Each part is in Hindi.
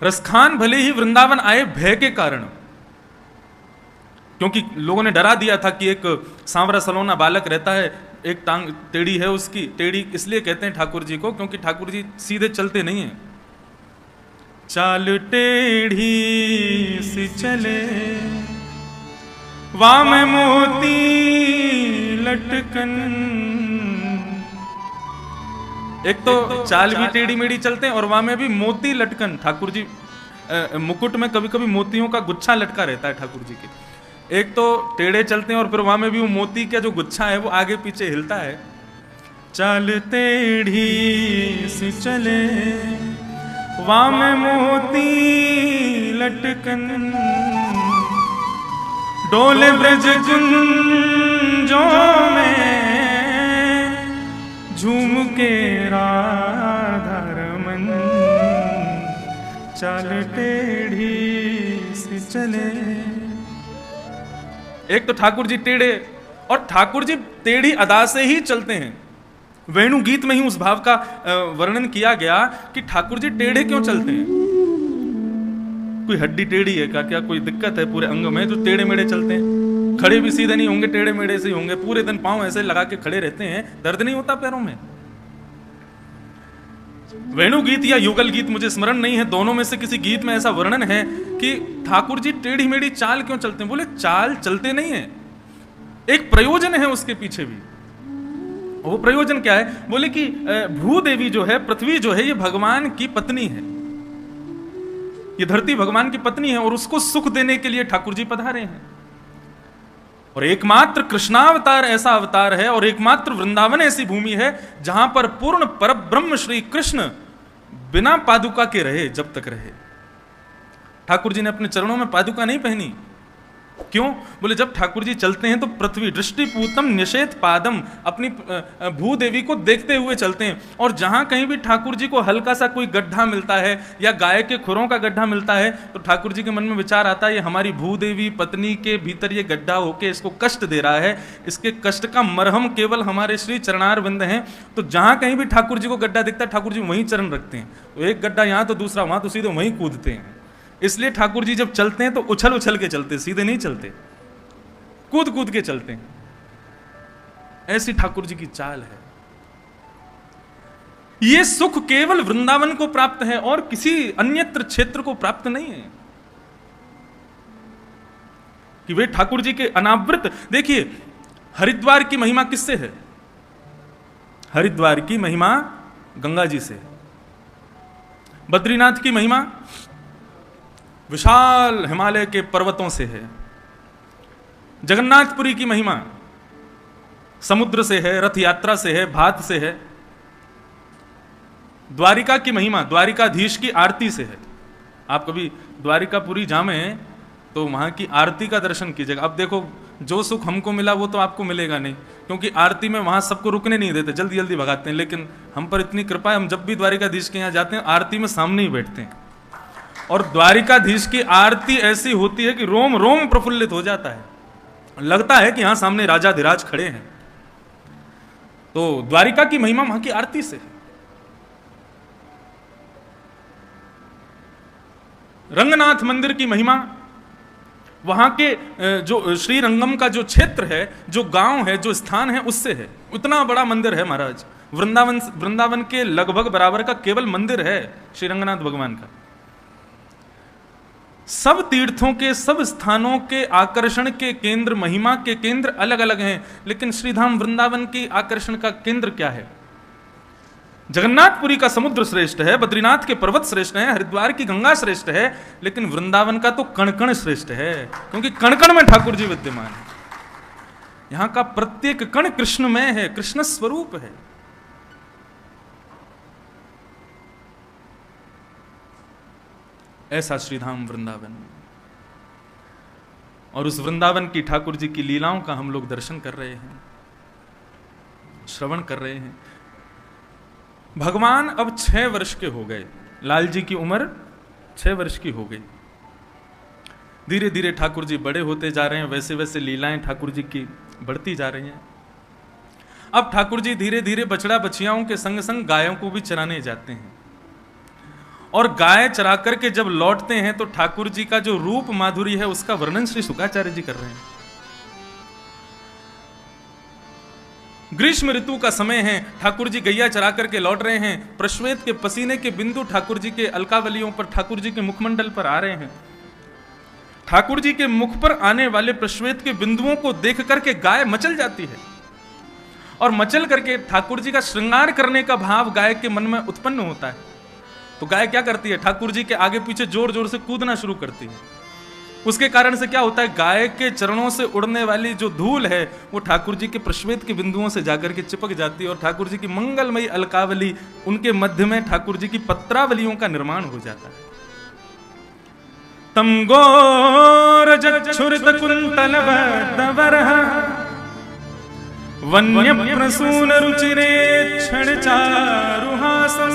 रसखान भले ही वृंदावन आए भय के कारण, क्योंकि लोगों ने डरा दिया था कि एक सांवरा सलोना बालक रहता है, एक टांग टेढ़ी है उसकी। टेढ़ी इसलिए कहते हैं ठाकुर जी को क्योंकि ठाकुर जी सीधे चलते नहीं हैं। चाल टेढ़ी सी चले वाम मोती लटकन। एक तो चाल भी टेढ़ी मेढ़ी चलते हैं और वहां में भी मोती लटकन। ठाकुर जी मुकुट में कभी कभी मोतियों का गुच्छा लटका रहता है ठाकुर जी के। एक तो टेढ़े चलते हैं और फिर वहां में भी वो मोती का जो गुच्छा है वो आगे पीछे हिलता है। चाल टेढ़ी सी चले वाम मोती लटकन, डोले ब्रज कुंजों में झूम के राधा रमन। चाल टेढ़ी सी चले। एक तो ठाकुर जी टेढ़े, और ठाकुर जी टेढ़ी अदा से ही चलते हैं। वेणु गीत में ही उस भाव का वर्णन किया गया कि ठाकुर जी टेढ़े क्यों चलते हैं। कोई हड्डी टेढ़ी है क्या कोई दिक्कत है पूरे अंग में जो टेढ़े मेढ़े चलते हैं? खड़े भी सीधे नहीं होंगे, टेढ़े मेढ़े से ही होंगे। पूरे दिन पांव ऐसे लगा के खड़े रहते हैं, दर्द नहीं होता पैरों में? वेणु गीत या युगल गीत मुझे स्मरण नहीं है, दोनों में से किसी गीत में ऐसा वर्णन है कि ठाकुर जी टेढ़ी मेढ़ी चाल क्यों चलते हैं। बोले चाल चलते नहीं है, एक प्रयोजन है उसके पीछे भी। वो प्रयोजन क्या है? बोले कि भूदेवी जो है, पृथ्वी जो है, ये भगवान की पत्नी है। ये धरती भगवान की पत्नी है और उसको सुख देने के लिए ठाकुर जी पधारे हैं। और एकमात्र कृष्णावतार ऐसा अवतार है और एकमात्र वृंदावन ऐसी भूमि है जहां पर पूर्ण परब्रह्म श्री कृष्ण बिना पादुका के रहे जब तक रहे। ठाकुर जी ने अपने चरणों में पादुका नहीं पहनी। क्यों? बोले जब ठाकुर जी चलते हैं तो पृथ्वी दृष्टिपूतम निषेध पादम, अपनी भूदेवी को देखते हुए चलते हैं। और जहां कहीं भी ठाकुर जी को हल्का सा कोई गड्ढा मिलता है या गाय के खुरों का गड्ढा मिलता है तो ठाकुर जी के मन में विचार आता है ये हमारी भूदेवी पत्नी के भीतर ये गड्ढा होके इसको कष्ट दे रहा है, इसके कष्ट का मरहम केवल हमारे श्री चरणार बिंद हैं। तो जहां कहीं भी ठाकुर जी को गड्ढा दिखता है ठाकुर जी वहीं चरण रखते हैं। तो एक गड्ढा यहां तो दूसरा वहां, तो सीधे वहीं कूदते हैं। इसलिए ठाकुर जी जब चलते हैं तो उछल उछल के चलते, सीधे नहीं चलते, कूद कूद के चलते हैं। ऐसी ठाकुर जी की चाल है। यह सुख केवल वृंदावन को प्राप्त है और किसी अन्यत्र क्षेत्र को प्राप्त नहीं है कि वे ठाकुर जी के अनावृत। देखिए हरिद्वार की महिमा किससे है? हरिद्वार की महिमा गंगा जी से। बद्रीनाथ की महिमा विशाल हिमालय के पर्वतों से है। जगन्नाथपुरी की महिमा समुद्र से है, रथ यात्रा से है, भात से है। द्वारिका की महिमा द्वारिकाधीश की आरती से है। आप कभी द्वारिकापुरी जामें तो वहां की आरती का दर्शन कीजिएगा। अब देखो जो सुख हमको मिला वो तो आपको मिलेगा नहीं, क्योंकि आरती में वहां सबको रुकने नहीं देते, जल्दी जल्दी भगाते हैं। लेकिन हम पर इतनी कृपा है, हम जब भी द्वारिकाधीश के यहाँ जाते हैं आरती में सामने ही बैठते हैं। और द्वारिकाधीश की आरती ऐसी होती है कि रोम रोम प्रफुल्लित हो जाता है, लगता है कि यहां सामने राजाधिराज खड़े हैं। तो द्वारिका की महिमा वहां की आरती से है। रंगनाथ मंदिर की महिमा वहां के जो श्रीरंगम का जो क्षेत्र है, जो गांव है, जो स्थान है, उससे है। उतना बड़ा मंदिर है महाराज, वृंदावन के लगभग बराबर का केवल मंदिर है श्रीरंगनाथ भगवान का। सब तीर्थों के, सब स्थानों के आकर्षण के केंद्र, महिमा के केंद्र अलग अलग हैं, लेकिन श्रीधाम वृंदावन की आकर्षण का केंद्र क्या है? जगन्नाथपुरी का समुद्र श्रेष्ठ है, बद्रीनाथ के पर्वत श्रेष्ठ हैं, हरिद्वार की गंगा श्रेष्ठ है, लेकिन वृंदावन का तो कण कण श्रेष्ठ है, क्योंकि कण कण में ठाकुर जी विद्यमान है। यहां का प्रत्येक कण कृष्णमय है, कृष्ण स्वरूप है। ऐसा श्रीधाम वृंदावन, और उस वृंदावन की ठाकुर जी की लीलाओं का हम लोग दर्शन कर रहे हैं, श्रवण कर रहे हैं। भगवान अब 6 वर्ष के हो गए, लाल जी की उम्र 6 वर्ष की हो गई। धीरे धीरे ठाकुर जी बड़े होते जा रहे हैं, वैसे वैसे लीलाएं ठाकुर जी की बढ़ती जा रही हैं। अब ठाकुर जी धीरे धीरे बछड़ा बछियाओं के संग संग गायों को भी चराने जाते हैं। और गाय चरा करके जब लौटते हैं तो ठाकुर जी का जो रूप माधुरी है उसका वर्णन श्री शुकाचार्य जी कर रहे हैं। ग्रीष्म ऋतु का समय है, ठाकुर जी गैया चरा करके लौट रहे हैं, प्रश्वेत के पसीने के बिंदु ठाकुर जी के अलकावलियों पर, ठाकुर जी के मुखमंडल पर आ रहे हैं। ठाकुर जी के मुख पर आने वाले प्रश्वेत के बिंदुओं को देख करके गाय मचल जाती है और मचल करके ठाकुर जी का श्रृंगार करने का भाव गाय के मन में उत्पन्न होता है। तो गाय क्या करती है, ठाकुर जी के आगे पीछे जोर जोर से कूदना शुरू करती है। उसके कारण से क्या होता है, गाय के चरणों से उड़ने वाली जो धूल है वो ठाकुर जी के प्रश्वेत के बिंदुओं से जाकर के चिपक जाती है और ठाकुर जी की मंगलमयी अलकावली, उनके मध्य में ठाकुर जी की पत्रावलियों का निर्माण हो जाता है। तम गोर जच्छुरित कुंतल बदवरः वन्य प्रसून रुचिरे क्षण चारुहासं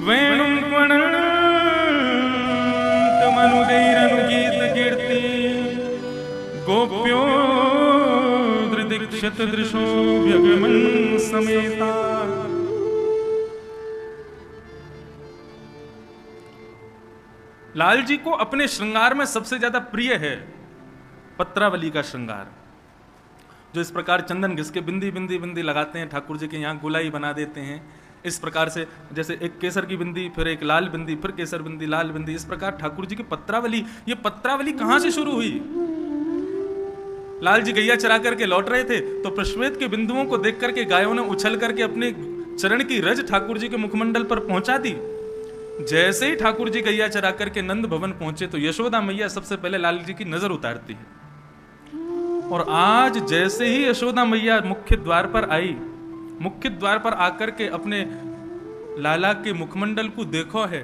वेणुं मनुगैरनुगीत कीर्ति गोप्यो दृदीक्षत दृशो व्यगमन समेता। लाल जी को अपने श्रृंगार में सबसे ज्यादा प्रिय है पत्रावली का श्रृंगार, जो इस प्रकार चंदन घिस के बिंदी बिंदी बिंदी लगाते हैं, ठाकुर जी के यहाँ गोलाई बना देते हैं इस प्रकार से, जैसे एक केसर की बिंदी, फिर एक लाल बिंदी, फिर केसर बिंदी, लाल बिंदी, इस प्रकार ठाकुर जी की पत्रावली। ये पत्रावली कहां से शुरू हुई? लाल जी गैया चरा करके लौट रहे थे तो प्रश्वेत के बिंदुओं को देख करके गायों ने उछल करके अपने चरण की रज ठाकुर जी के मुखमंडल पर पहुंचा दी। जैसे ही ठाकुर जी गैया चरा करके नंद भवन पहुंचे तो यशोदा मैया सबसे पहले लाल जी की नजर उतारती है। और आज जैसे ही यशोदा मैया मुख्य द्वार पर आई, मुख्य द्वार पर आकर के अपने लाला के मुखमंडल को देखो है,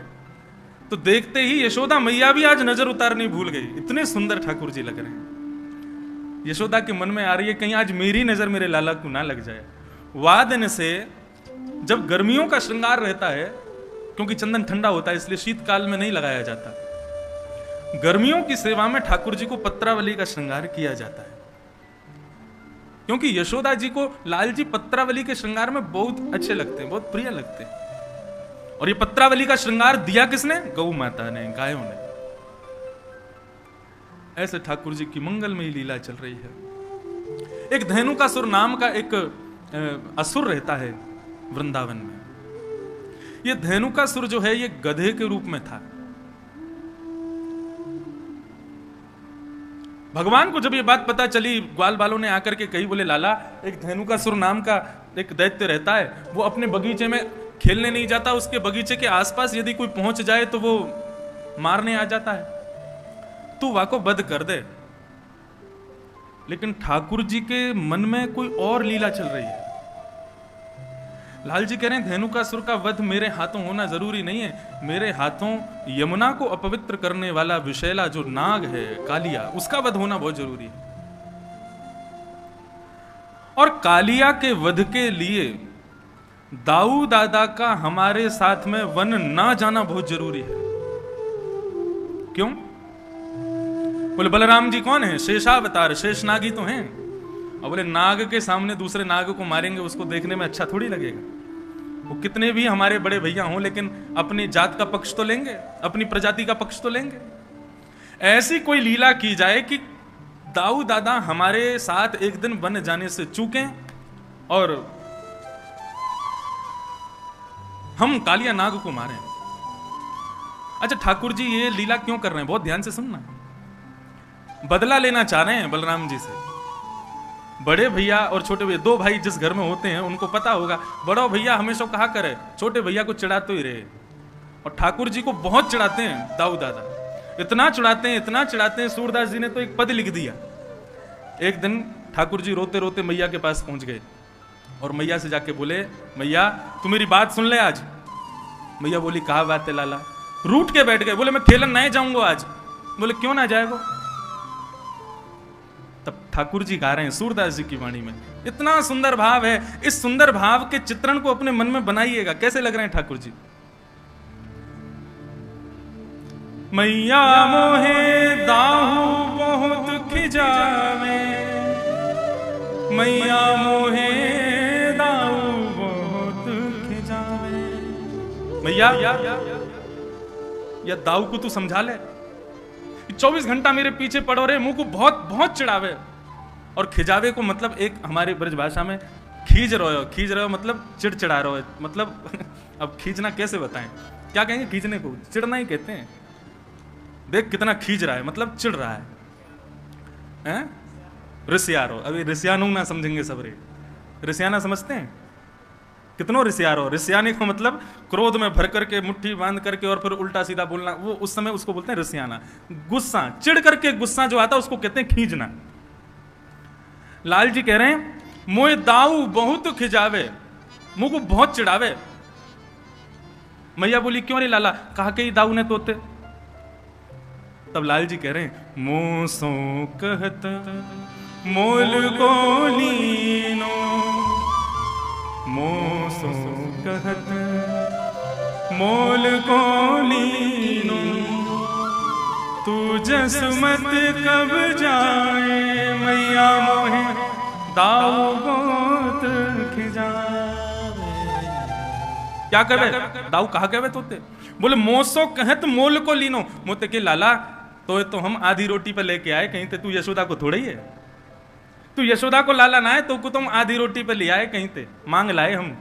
तो देखते ही यशोदा मैया भी आज नजर उतारनी भूल गई। इतने सुंदर ठाकुर जी लग रहे हैं। यशोदा के मन में आ रही है कहीं आज मेरी नजर मेरे लाला को ना लग जाए। वादन से जब गर्मियों का श्रृंगार रहता है, क्योंकि चंदन ठंडा होता है इसलिए शीतकाल में नहीं लगाया जाता, गर्मियों की सेवा में ठाकुर जी को पत्रावली का श्रृंगार किया जाता है, क्योंकि यशोदा जी को लाल जी पत्रावली के श्रृंगार में बहुत अच्छे लगते हैं, बहुत प्रिय लगते हैं। और ये पत्रावली का श्रृंगार दिया किसने? गौ माता ने, गायों ने। ऐसे ठाकुर जी की मंगलमयी लीला चल रही है। एक धेनुकासुर नाम का एक असुर रहता है वृंदावन में। ये धेनुकासुर जो है ये गधे के रूप में था। भगवान को जब ये बात पता चली, ग्वाल बालों ने आकर के कही, बोले लाला एक धेनुकासुर नाम का एक दैत्य रहता है, वो अपने बगीचे में खेलने नहीं जाता, उसके बगीचे के आसपास यदि कोई पहुंच जाए तो वो मारने आ जाता है, तू वाको वध कर दे। लेकिन ठाकुर जी के मन में कोई और लीला चल रही है। लाल जी कह रहे हैं धेनुकासुर का वध मेरे हाथों होना जरूरी नहीं है, मेरे हाथों यमुना को अपवित्र करने वाला विषैला जो नाग है कालिया, उसका वध होना बहुत जरूरी है। और कालिया के वध के लिए दाऊ दादा का हमारे साथ में वन ना जाना बहुत जरूरी है। क्यों? बोले बलराम जी कौन है? शेषावतार, शेषनागी तो हैं। और बोले नाग के सामने दूसरे नाग को मारेंगे, उसको देखने में अच्छा थोड़ी लगेगा। वो कितने भी हमारे बड़े भैया हों, लेकिन अपनी जात का पक्ष तो लेंगे, अपनी प्रजाति का पक्ष तो लेंगे। ऐसी कोई लीला की जाए कि दाऊ दादा हमारे साथ एक दिन वन जाने से चूकें और हम कालिया नाग को मारें। अच्छा, ठाकुर जी ये लीला क्यों कर रहे हैं? बहुत ध्यान से सुनना। बदला लेना चाह रहे हैं बलराम जी से। बड़े भैया और छोटे भैया, दो भाई जिस घर में होते हैं उनको पता होगा, बड़ा भैया हमेशा कहा करे छोटे भैया को चिढ़ा तो ही रहे। और ठाकुर जी को बहुत चिढ़ाते हैं दाऊ दादा, इतना चिढ़ाते हैं, इतना चिढ़ाते हैं, सूरदास जी ने तो एक पद लिख दिया। एक दिन ठाकुर जी रोते रोते मैया के पास पहुंच गए और मैया से जाके बोले, मैया तू मेरी बात सुन ले आज। मैया बोली कहा बात है लाला? रूठ के बैठ गए, बोले मैं खेलन नहीं जाऊंगा आज। बोले क्यों ना जाएगा? तब ठाकुर जी गा रहे हैं सूरदास जी की वाणी में, इतना सुंदर भाव है। इस सुंदर भाव के चित्रण को अपने मन में बनाइएगा। कैसे लग रहे हैं ठाकुर जी? मैया मोहे दाहू बहुत खिजावे, मैया मोहे दाहू बहुत खिजावे, मैया या दाऊ को तू समझा ले, 24 घंटा मेरे पीछे पड़ो रे, मुंह को बहुत बहुत चिढ़ावे। और खिजावे को मतलब एक हमारी ब्रज भाषा में खींच रहे हो मतलब चिड़चिड़ा रहे हो, मतलब अब खींचना कैसे बताएं, क्या कहेंगे खींचने को? चिढ़ना ही कहते हैं। देख कितना खींच रहा है, मतलब चिढ़ रहा है? रिसियारो, अभी रिसियानो ना समझेंगे सब रे। रिसियाना समझते हैं? कितनो रिसियारो, रिसियाने को मतलब क्रोध में भर करके मुट्ठी बांध करके और फिर उल्टा सीधा बोलना, वो उस समय उसको बोलते हैं रिसियाना। गुस्सा, चिढ़ करके गुस्सा जो आता है उसको कहते हैं खींचना। लाल जी कह रहे हैं मोए दाऊ बहुत खिजावे, मुंह को बहुत चिढ़ावे। मैया बोली क्यों रे लाला, कहा के ही दाऊ ने तोते। तब लाल जी कह रहे हैं मोसो कहत मोल को लीनो, मोसो कहत मोल को लीनो, तू जसमत कब जाए मैया मोहे दाऊ बहुत खिजावे। क्या कहे दाऊ, कहा कहे तोते? बोले मोसो कहत मोल को लीनो, मोते के लाला तो हम आधी रोटी पे लेके आए, कहीं ते तू यशोदा को थोड़े ही है, तू यशोदा को लाला ना है तो को तुम आधी रोटी पे ले आए, कहीं ते मांग लाए हम।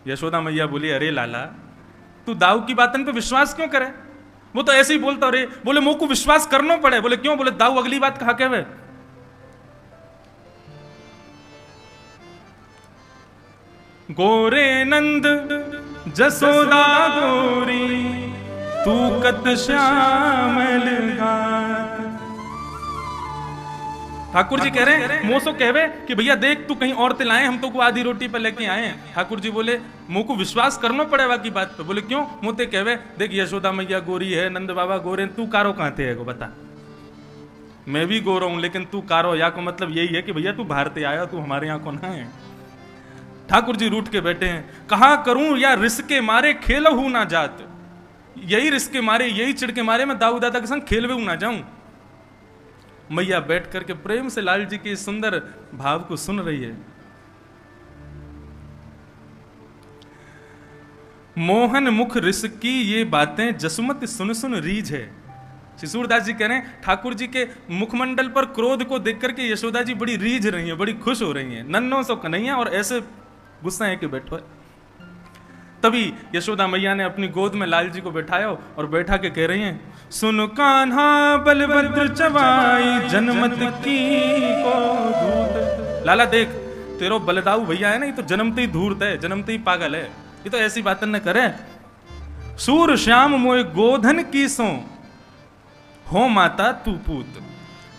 यशोदा मैया बोली अरे लाला तू दाऊ की बातन पे विश्वास क्यों करे, वो तो ऐसे ही बोलता रे। बोले मुंह को विश्वास करना पड़े। बोले क्यों? बोले दाऊ अगली बात कहा कहे, गोरे नंद जसोदा गोरी तू कत श्यामल गात। ठाकुर जी कह रहे हैं मोसो कहवे कि भैया देख तू कहीं और लाए, हम तो को आधी रोटी पे लेके आए हैं। ठाकुर जी बोले मुंह को विश्वास करना पड़ेगा की बात पे। बोले क्यों? मोते कहवे देख यशोदा मैया गोरी है, नंद बाबा गोरे, तू कारो कहां थे को बता। मैं भी गोरा हूं लेकिन तू कारो, या को मतलब यही है कि भैया तू बाहर से आया, तू हमारे यहाँ कौन है। ठाकुर जी रूठ के बैठे हैं, कहा करूं या रिस्क के मारे खेल हूं ना जात। यही रिस्क के मारे, यही चिड़ के मारे मैं दाऊ दादा के संग खेलवे ना जाऊं। मैया बैठ करके प्रेम से लाल जी के सुंदर भाव को सुन रही है। मोहन मुख रिस की ये बातें जसुमत सुन सुन रीझ है। शिशुरदास जी कह रहे हैं ठाकुर जी के मुखमंडल पर क्रोध को देख करके यशोदा जी बड़ी रीझ रही है, बड़ी खुश हो रही है। नन्नो सो कन्हैया और ऐसे गुस्सा है कि बैठो। तभी यशोदा मैया ने अपनी गोद में लाल जी को बैठाया और बैठा के कह रही हैं सुन कान्हा बलभद्र चवाई जनमत की को धूर्त। लाला देख तेरो बलदाऊ भैया है ना, ये तो जन्मते ही धूर्त है, जन्मते ही पागल है, ये तो ऐसी बातें न करे। सूर श्याम मोए गोधन की सो हो माता तू पूत।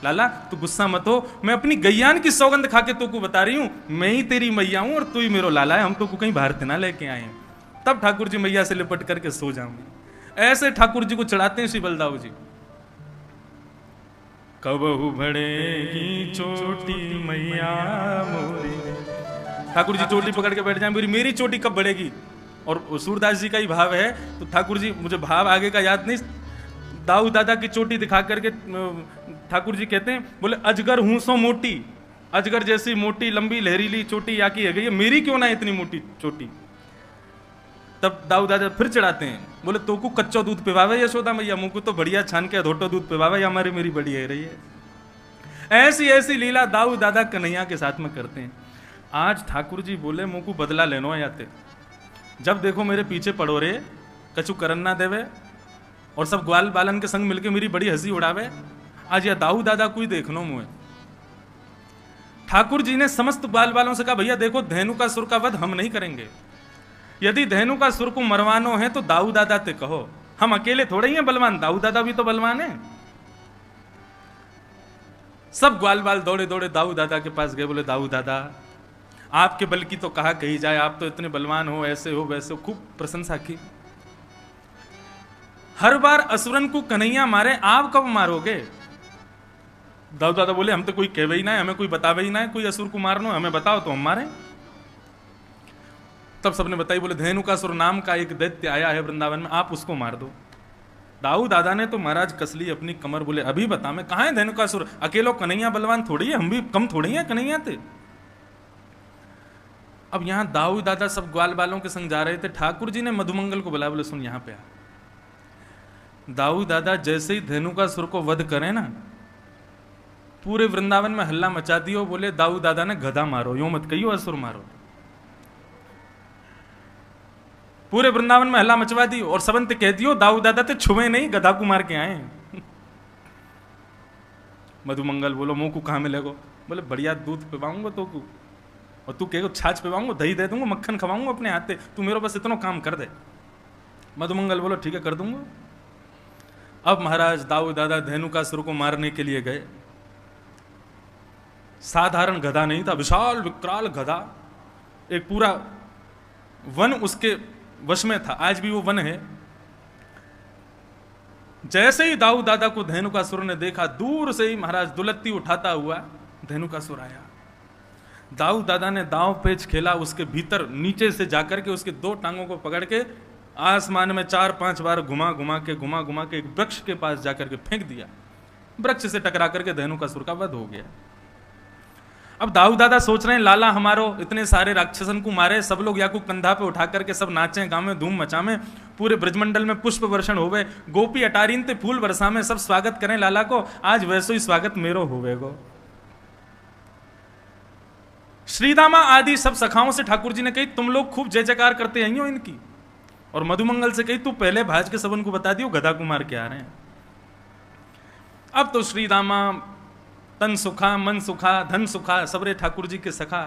लाला तू गुस्सा मत हो, मैं अपनी गैयान की सौगंध खा के तो को बता रही हूं, मैं ही तेरी मैया हूं और तू ही मेरो लाला है, हम तो को कहीं बाहर से ना लेके आए हैं। तब ठाकुर जी मैया से लिपट करके सो जाऊंगी। ऐसे ठाकुर जी को चढ़ाते हैं श्री बलदाऊ जी। कबहू बढ़ेगी चोटी मैया मोरी। ठाकुर जी चोटी पकड़ के बैठ जाए, मेरी चोटी कब बढ़ेगी। और सूरदास जी का ही भाव है, तो ठाकुर जी मुझे भाव आगे का याद नहीं, दाऊ दादा की चोटी दिखा करके ठाकुर जी कहते हैं बोले अजगर हूं सो मोटी, अजगर जैसी मोटी लंबी लहरीली चोटी या की है गई, मेरी क्यों ना इतनी मोटी चोटी। तब दाऊ दादा फिर चढ़ाते हैं, बोले तो को कच्चा दूध पिवावे यशोदा मैया, मुंह को तो बढ़िया छान के धोटो दूध पिवावे, या हमारी मेरी बड़ी है रही है। ऐसी ऐसी लीला दाऊ दादा कन्हैया के साथ में करते हैं। आज ठाकुर जी बोले मुंह को बदला लेनो आते, जब देखो मेरे पीछे पड़ो रे, कछु करन ना देवे और सब ग्वाल बालन के संग मिलके मेरी बड़ी हंसी उड़ावे। आज या दाऊ दादा को ही देखनो मुझे। ठाकुर जी ने समस्त ग्वाल बालों से कहा भैया देखो धेनु का सुर का वध हम नहीं करेंगे, यदि धेनु का सुर को मरवानो है तो दाऊ दादा ते कहो, हम अकेले थोड़े ही हैं बलवान, दाऊ दादा भी तो बलवान है। सब ग्वाल बाल दौड़े दौड़े दाऊ दादा के पास गए, बोले दाऊ दादा आपके बल की तो कहा कही जाए, आप तो इतने बलवान हो, ऐसे हो वैसे हो, खूब प्रशंसा की। हर बार असुरन को कन्हैया मारे, आप कब मारोगे। दाऊ दादा बोले हम तो कोई कहवे ही ना है, हमें कोई बतावे ही ना है, कोई असुर को मारनो हमें बताओ तो हम मारे। तब सबने बताई, बोले धेनुकासुर नाम का एक दैत्य आया है वृंदावन में, आप उसको मार दो। दाऊ दादा ने तो महाराज कसली अपनी कमर, बोले अभी बता मैं कहां है धेनुकासुर, अकेलो कन्हैया बलवान थोड़ी है, हम भी कम थोड़ी है कन्हैया थे। अब यहाँ दाऊ दादा सब ग्वाल बालों के संग जा रहे थे। ठाकुर जी ने मधुमंगल को बुलाया, बोले सुन यहाँ पे आ। दाऊ दादा जैसे ही धेनुकासुर को वध करें ना, पूरे वृंदावन में हल्ला मचा दियो, बोले दाऊ दादा ने गधा मारो, यूं मत कहियो असुर मारो। पूरे वृंदावन में हल्ला मचवा दी और सबंत कह दियो दाऊ दादा ते छुए नहीं, गधा को मार के आए। मधुमंगल बोलो मुंह को कहां मिलेगो? बोले बढ़िया दूध पिवाऊंगा तो को, और तू कहेगो छाछ पिवाऊंगा, दही दे दूंगा, मक्खन खवाऊंगा अपने हाथे, तू मेरे बस इतना काम कर दे। मधुमंगल बोलो ठीक है कर दूंगा। अब महाराज दाऊ दादा धेनुकासुर को मारने के लिए गए। साधारण गधा नहीं था, विशाल विकराल गधा, एक पूरा वन उसके वश में था, आज भी वो वन है। जैसे ही दाऊ दादा को धेनुकासुर ने देखा, दूर से ही महाराज दुलत्ती उठाता हुआ धेनुकासुर आया। दाऊ दादा ने दांव पेच खेला, उसके भीतर नीचे से जाकर के उसके दो टांगों को पकड़ के आसमान में 4-5 बार घुमा घुमा के एक वृक्ष के पास जाकर के फेंक दिया। वृक्ष से टकरा करके धेनुकासुर का वध हो गया। अब दाऊ दादा सोच रहे हैं लाला हमारो इतने सारे राक्षसन को मारे, सब लोग या को कंधा पे उठा करके सब नाचें गावें धूम मचावें, पूरे ब्रजमंडल में पुष्प वर्षण होवे, गोपी अटारीन ते फूल बरसा में सब स्वागत करें लाला को, आज वैसो ही स्वागत मेरो होवेगो। श्रीदामा आदि सब सखाओं से ठाकुर जी ने कही तुम लोग खूब जय जयकार करते आई हो इनकी, और मधुमंगल से कही तू पहले भाज के सबन को बता दियो गधा कुमार के आ रहे हैं। अब तो श्रीदामा तन सुखा मन सुखा धन सुखा सबरे ठाकुर जी के सखा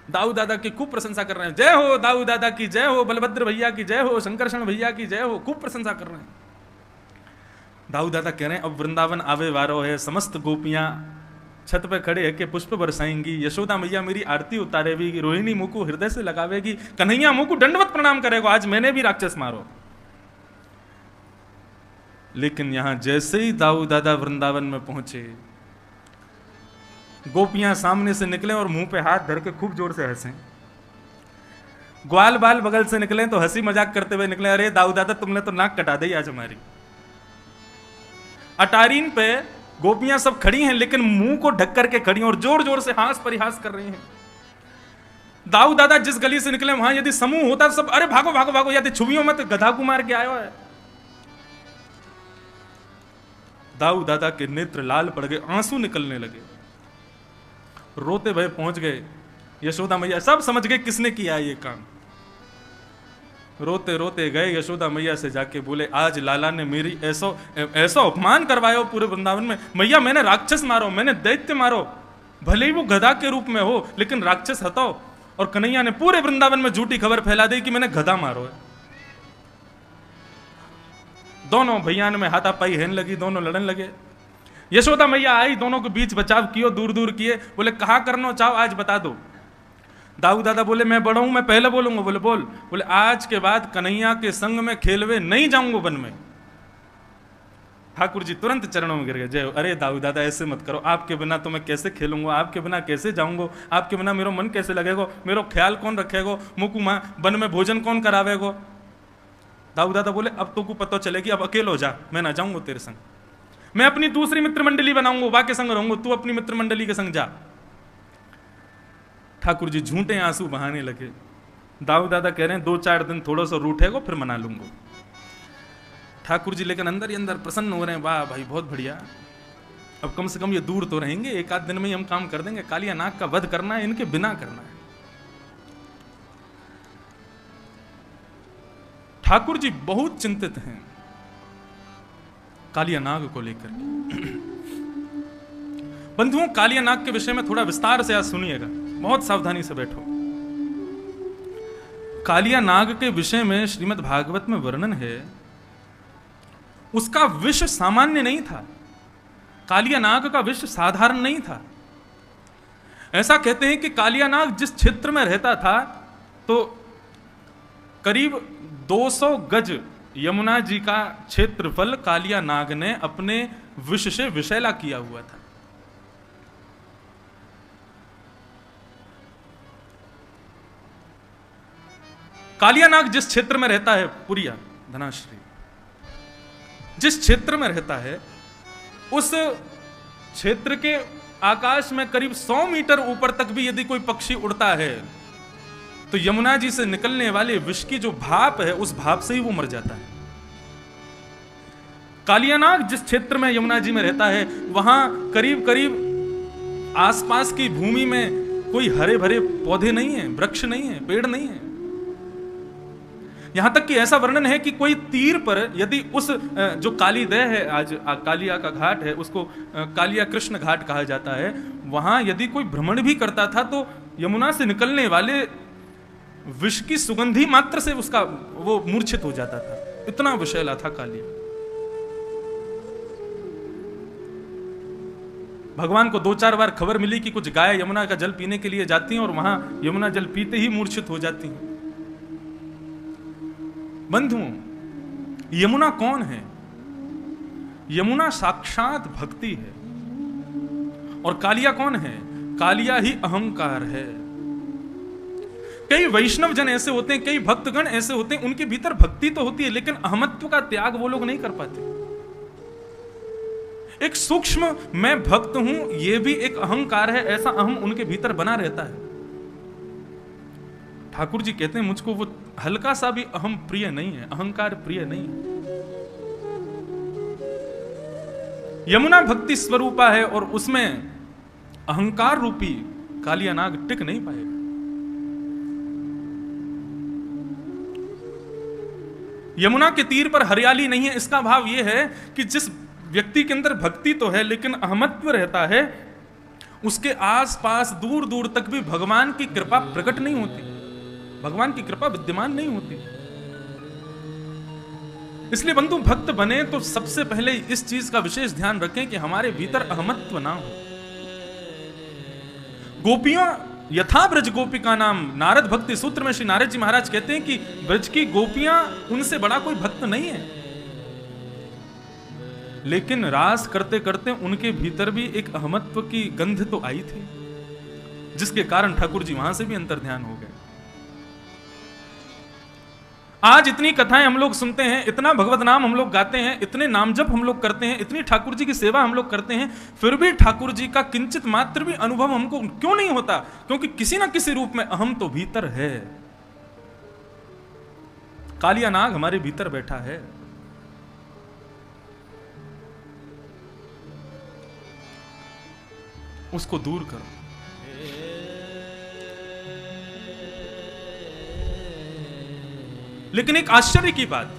दाऊ दादा की खूब प्रशंसा कर रहे हैं। जय हो दाऊ दादा की जय हो, बलभद्र भैया की जय हो, शंकरषण भैया की जय हो, खूब प्रशंसा कर रहे हैं। दाऊ दादा कह रहे हैं अब वृंदावन आवे वारो है, समस्त गोपियां छत पे खड़े है के पुष्प बरसाएंगी, यशोदा मैया मेरी आरती उतारेगी, रोहिणी मुंह को हृदय से लगावेगी, कन्हैया मुंह को दंडवत प्रणाम करेगा, आज मैंने भी राक्षस मारो। लेकिन यहां जैसे ही दाऊ दादा वृंदावन में पहुंचे, गोपियां सामने से निकले और मुंह पे हाथ धर के खूब जोर से हंसे। ग्वाल बाल बगल से निकले तो हंसी मजाक करते हुए निकले, अरे दाऊ दादा तुमने तो नाक कटा दी आज हमारी। अटारीन पे गोपियां सब खड़ी हैं लेकिन मुंह को ढक करके खड़ी और जोर जोर से हास परिहास कर रही हैं। दाऊ दादा जिस गली से निकले वहां यदि समूह होता सब अरे भागो भागो भागो, यदि छुवियों मत गधा को मार के आयो है। दाऊ दादा के नेत्र लाल पड़ गए, आंसू निकलने लगे, रोते भय पहुंच गए। यशोदा मैया सब समझ गए किसने किया ये काम। रोते रोते गए यशोदा मैया से जाके बोले आज लाला ने मेरी ऐसा अपमान करवाया पूरे वृंदावन में। मैया मैंने राक्षस मारो, मैंने दैत्य मारो, भले ही वो गधा के रूप में हो लेकिन राक्षस हटाओ। और कन्हैया ने पूरे वृंदावन में झूठी खबर फैला दी कि मैंने गधा मारो है। दोनों भैयान में हाथापाई हेन लगी, दोनों लड़न लगे। यशोदा मैया आई, दोनों के बीच बचाव कियो, दूर दूर किए, बोले कहा करना चाहो आज बता दो। दाऊ दादा बोले मैं बड़ा हूं, मैं पहले बोलूंगा। बोले बोल। बोले आज के बाद कन्हैया के संग में खेलवे नहीं जाऊंगा वन में। ठाकुर जी तुरंत चरणों में गिर गए, जय। अरे दाऊ दादा ऐसे मत करो, आपके बिना तो मैं कैसे खेलूंगा, आपके बिना कैसे जाऊंगा, आपके बिना मेरा मन कैसे लगेगा, मेरा ख्याल कौन रखेगा, मुकुमा वन में भोजन कौन करावेगो। दाऊ दादा बोले अब तो को पता चलेगी, अब अकेलो जा, मैं ना जाऊंगा तेरे संग, मैं अपनी दूसरी मित्र मंडली बनाऊंगा, वहां के संग रहूंगा, तू अपनी मित्र मंडली के संग जा। ठाकुर जी झूठे आंसू बहाने लगे। दाऊ दादा कह रहे हैं 2-4 दिन थोड़ा सा रूठेगा फिर मना लूंगा। ठाकुर जी लेकिन अंदर ही अंदर प्रसन्न हो रहे हैं, वाह भाई बहुत बढ़िया, अब कम से कम ये दूर तो रहेंगे, एक आध दिन में ही हम काम कर देंगे। कालिया नाग का वध करना है, इनके बिना करना है। ठाकुर जी बहुत चिंतित हैं कालिया नाग को लेकर। बंधुओं कालिया नाग के विषय में थोड़ा विस्तार से आज सुनिएगा, बहुत सावधानी से बैठो। कालिया नाग के विषय में श्रीमद् भागवत में वर्णन है, उसका विष सामान्य नहीं था, कालिया नाग का विष साधारण नहीं था। ऐसा कहते हैं कि कालिया नाग जिस क्षेत्र में रहता था तो करीब 200 गज यमुना जी का क्षेत्रफल कालिया नाग ने अपने विष से विषैला किया हुआ था। कालिया नाग जिस क्षेत्र में रहता है, पुरिया धनाश्री जिस क्षेत्र में रहता है, उस क्षेत्र के आकाश में करीब 100 मीटर ऊपर तक भी यदि कोई पक्षी उड़ता है तो यमुना जी से निकलने वाले विष की जो भाप है उस भाप से ही वो मर जाता है। कालियानाग जिस क्षेत्र में यमुना जी में रहता है वहां करीब करीब आसपास की भूमि में कोई हरे भरे पौधे नहीं है, वृक्ष नहीं है, पेड़ नहीं है। यहां तक कि ऐसा वर्णन है कि कोई तीर पर यदि उस जो कालीदह है, आज कालिया का घाट है, उसको कालिया कृष्ण घाट कहा जाता है, वहां यदि कोई भ्रमण भी करता था तो यमुना से निकलने वाले विष की सुगंधी मात्र से उसका वो मूर्छित हो जाता था, इतना विषैला था कालिया। भगवान को 2-4 बार खबर मिली कि कुछ गाय यमुना का जल पीने के लिए जाती हैं और वहां यमुना जल पीते ही मूर्छित हो जाती हैं। बंधुओं, यमुना कौन है? यमुना साक्षात भक्ति है। और कालिया कौन है? कालिया ही अहंकार है। कई वैष्णव जन ऐसे होते हैं, कई भक्तगण ऐसे होते हैं, उनके भीतर भक्ति तो होती है लेकिन अहमत्व का त्याग वो लोग नहीं कर पाते। एक सूक्ष्म मैं भक्त हूं, यह भी एक अहंकार है, ऐसा अहम उनके भीतर बना रहता है। ठाकुर जी कहते हैं मुझको वो हल्का सा भी अहम प्रिय नहीं है, अहंकार प्रिय नहीं है। यमुना भक्ति स्वरूपा है और उसमें अहंकार रूपी कालियानाग टिक नहीं पाएगा। यमुना के तीर पर हरियाली नहीं है, इसका भाव यह है कि जिस व्यक्ति के अंदर भक्ति तो है लेकिन अहमत्व रहता है, उसके आसपास दूर दूर तक भी भगवान की कृपा प्रकट नहीं होती, भगवान की कृपा विद्यमान नहीं होती। इसलिए बंधु, भक्त बने तो सबसे पहले इस चीज का विशेष ध्यान रखें कि हमारे भीतर अहमत्व ना हो। गोपियों यथा ब्रज गोपिका नाम, नारद भक्ति सूत्र में श्री नारद जी महाराज कहते हैं कि ब्रज की गोपियां उनसे बड़ा कोई भक्त नहीं है, लेकिन रास करते करते उनके भीतर भी एक अहमत्व की गंध तो आई थी, जिसके कारण ठाकुर जी वहां से भी अंतर ध्यान हो गए। आज इतनी कथाएं हम लोग सुनते हैं, इतना भगवत नाम हम लोग गाते हैं, इतने नाम जप हम लोग करते हैं, इतनी ठाकुर जी की सेवा हम लोग करते हैं, फिर भी ठाकुर जी का किंचित मात्र भी अनुभव हमको क्यों नहीं होता? क्योंकि किसी ना किसी रूप में अहम तो भीतर है। कालिया नाग हमारे भीतर बैठा है। उसको दूर करो। लेकिन एक आश्चर्य की बात,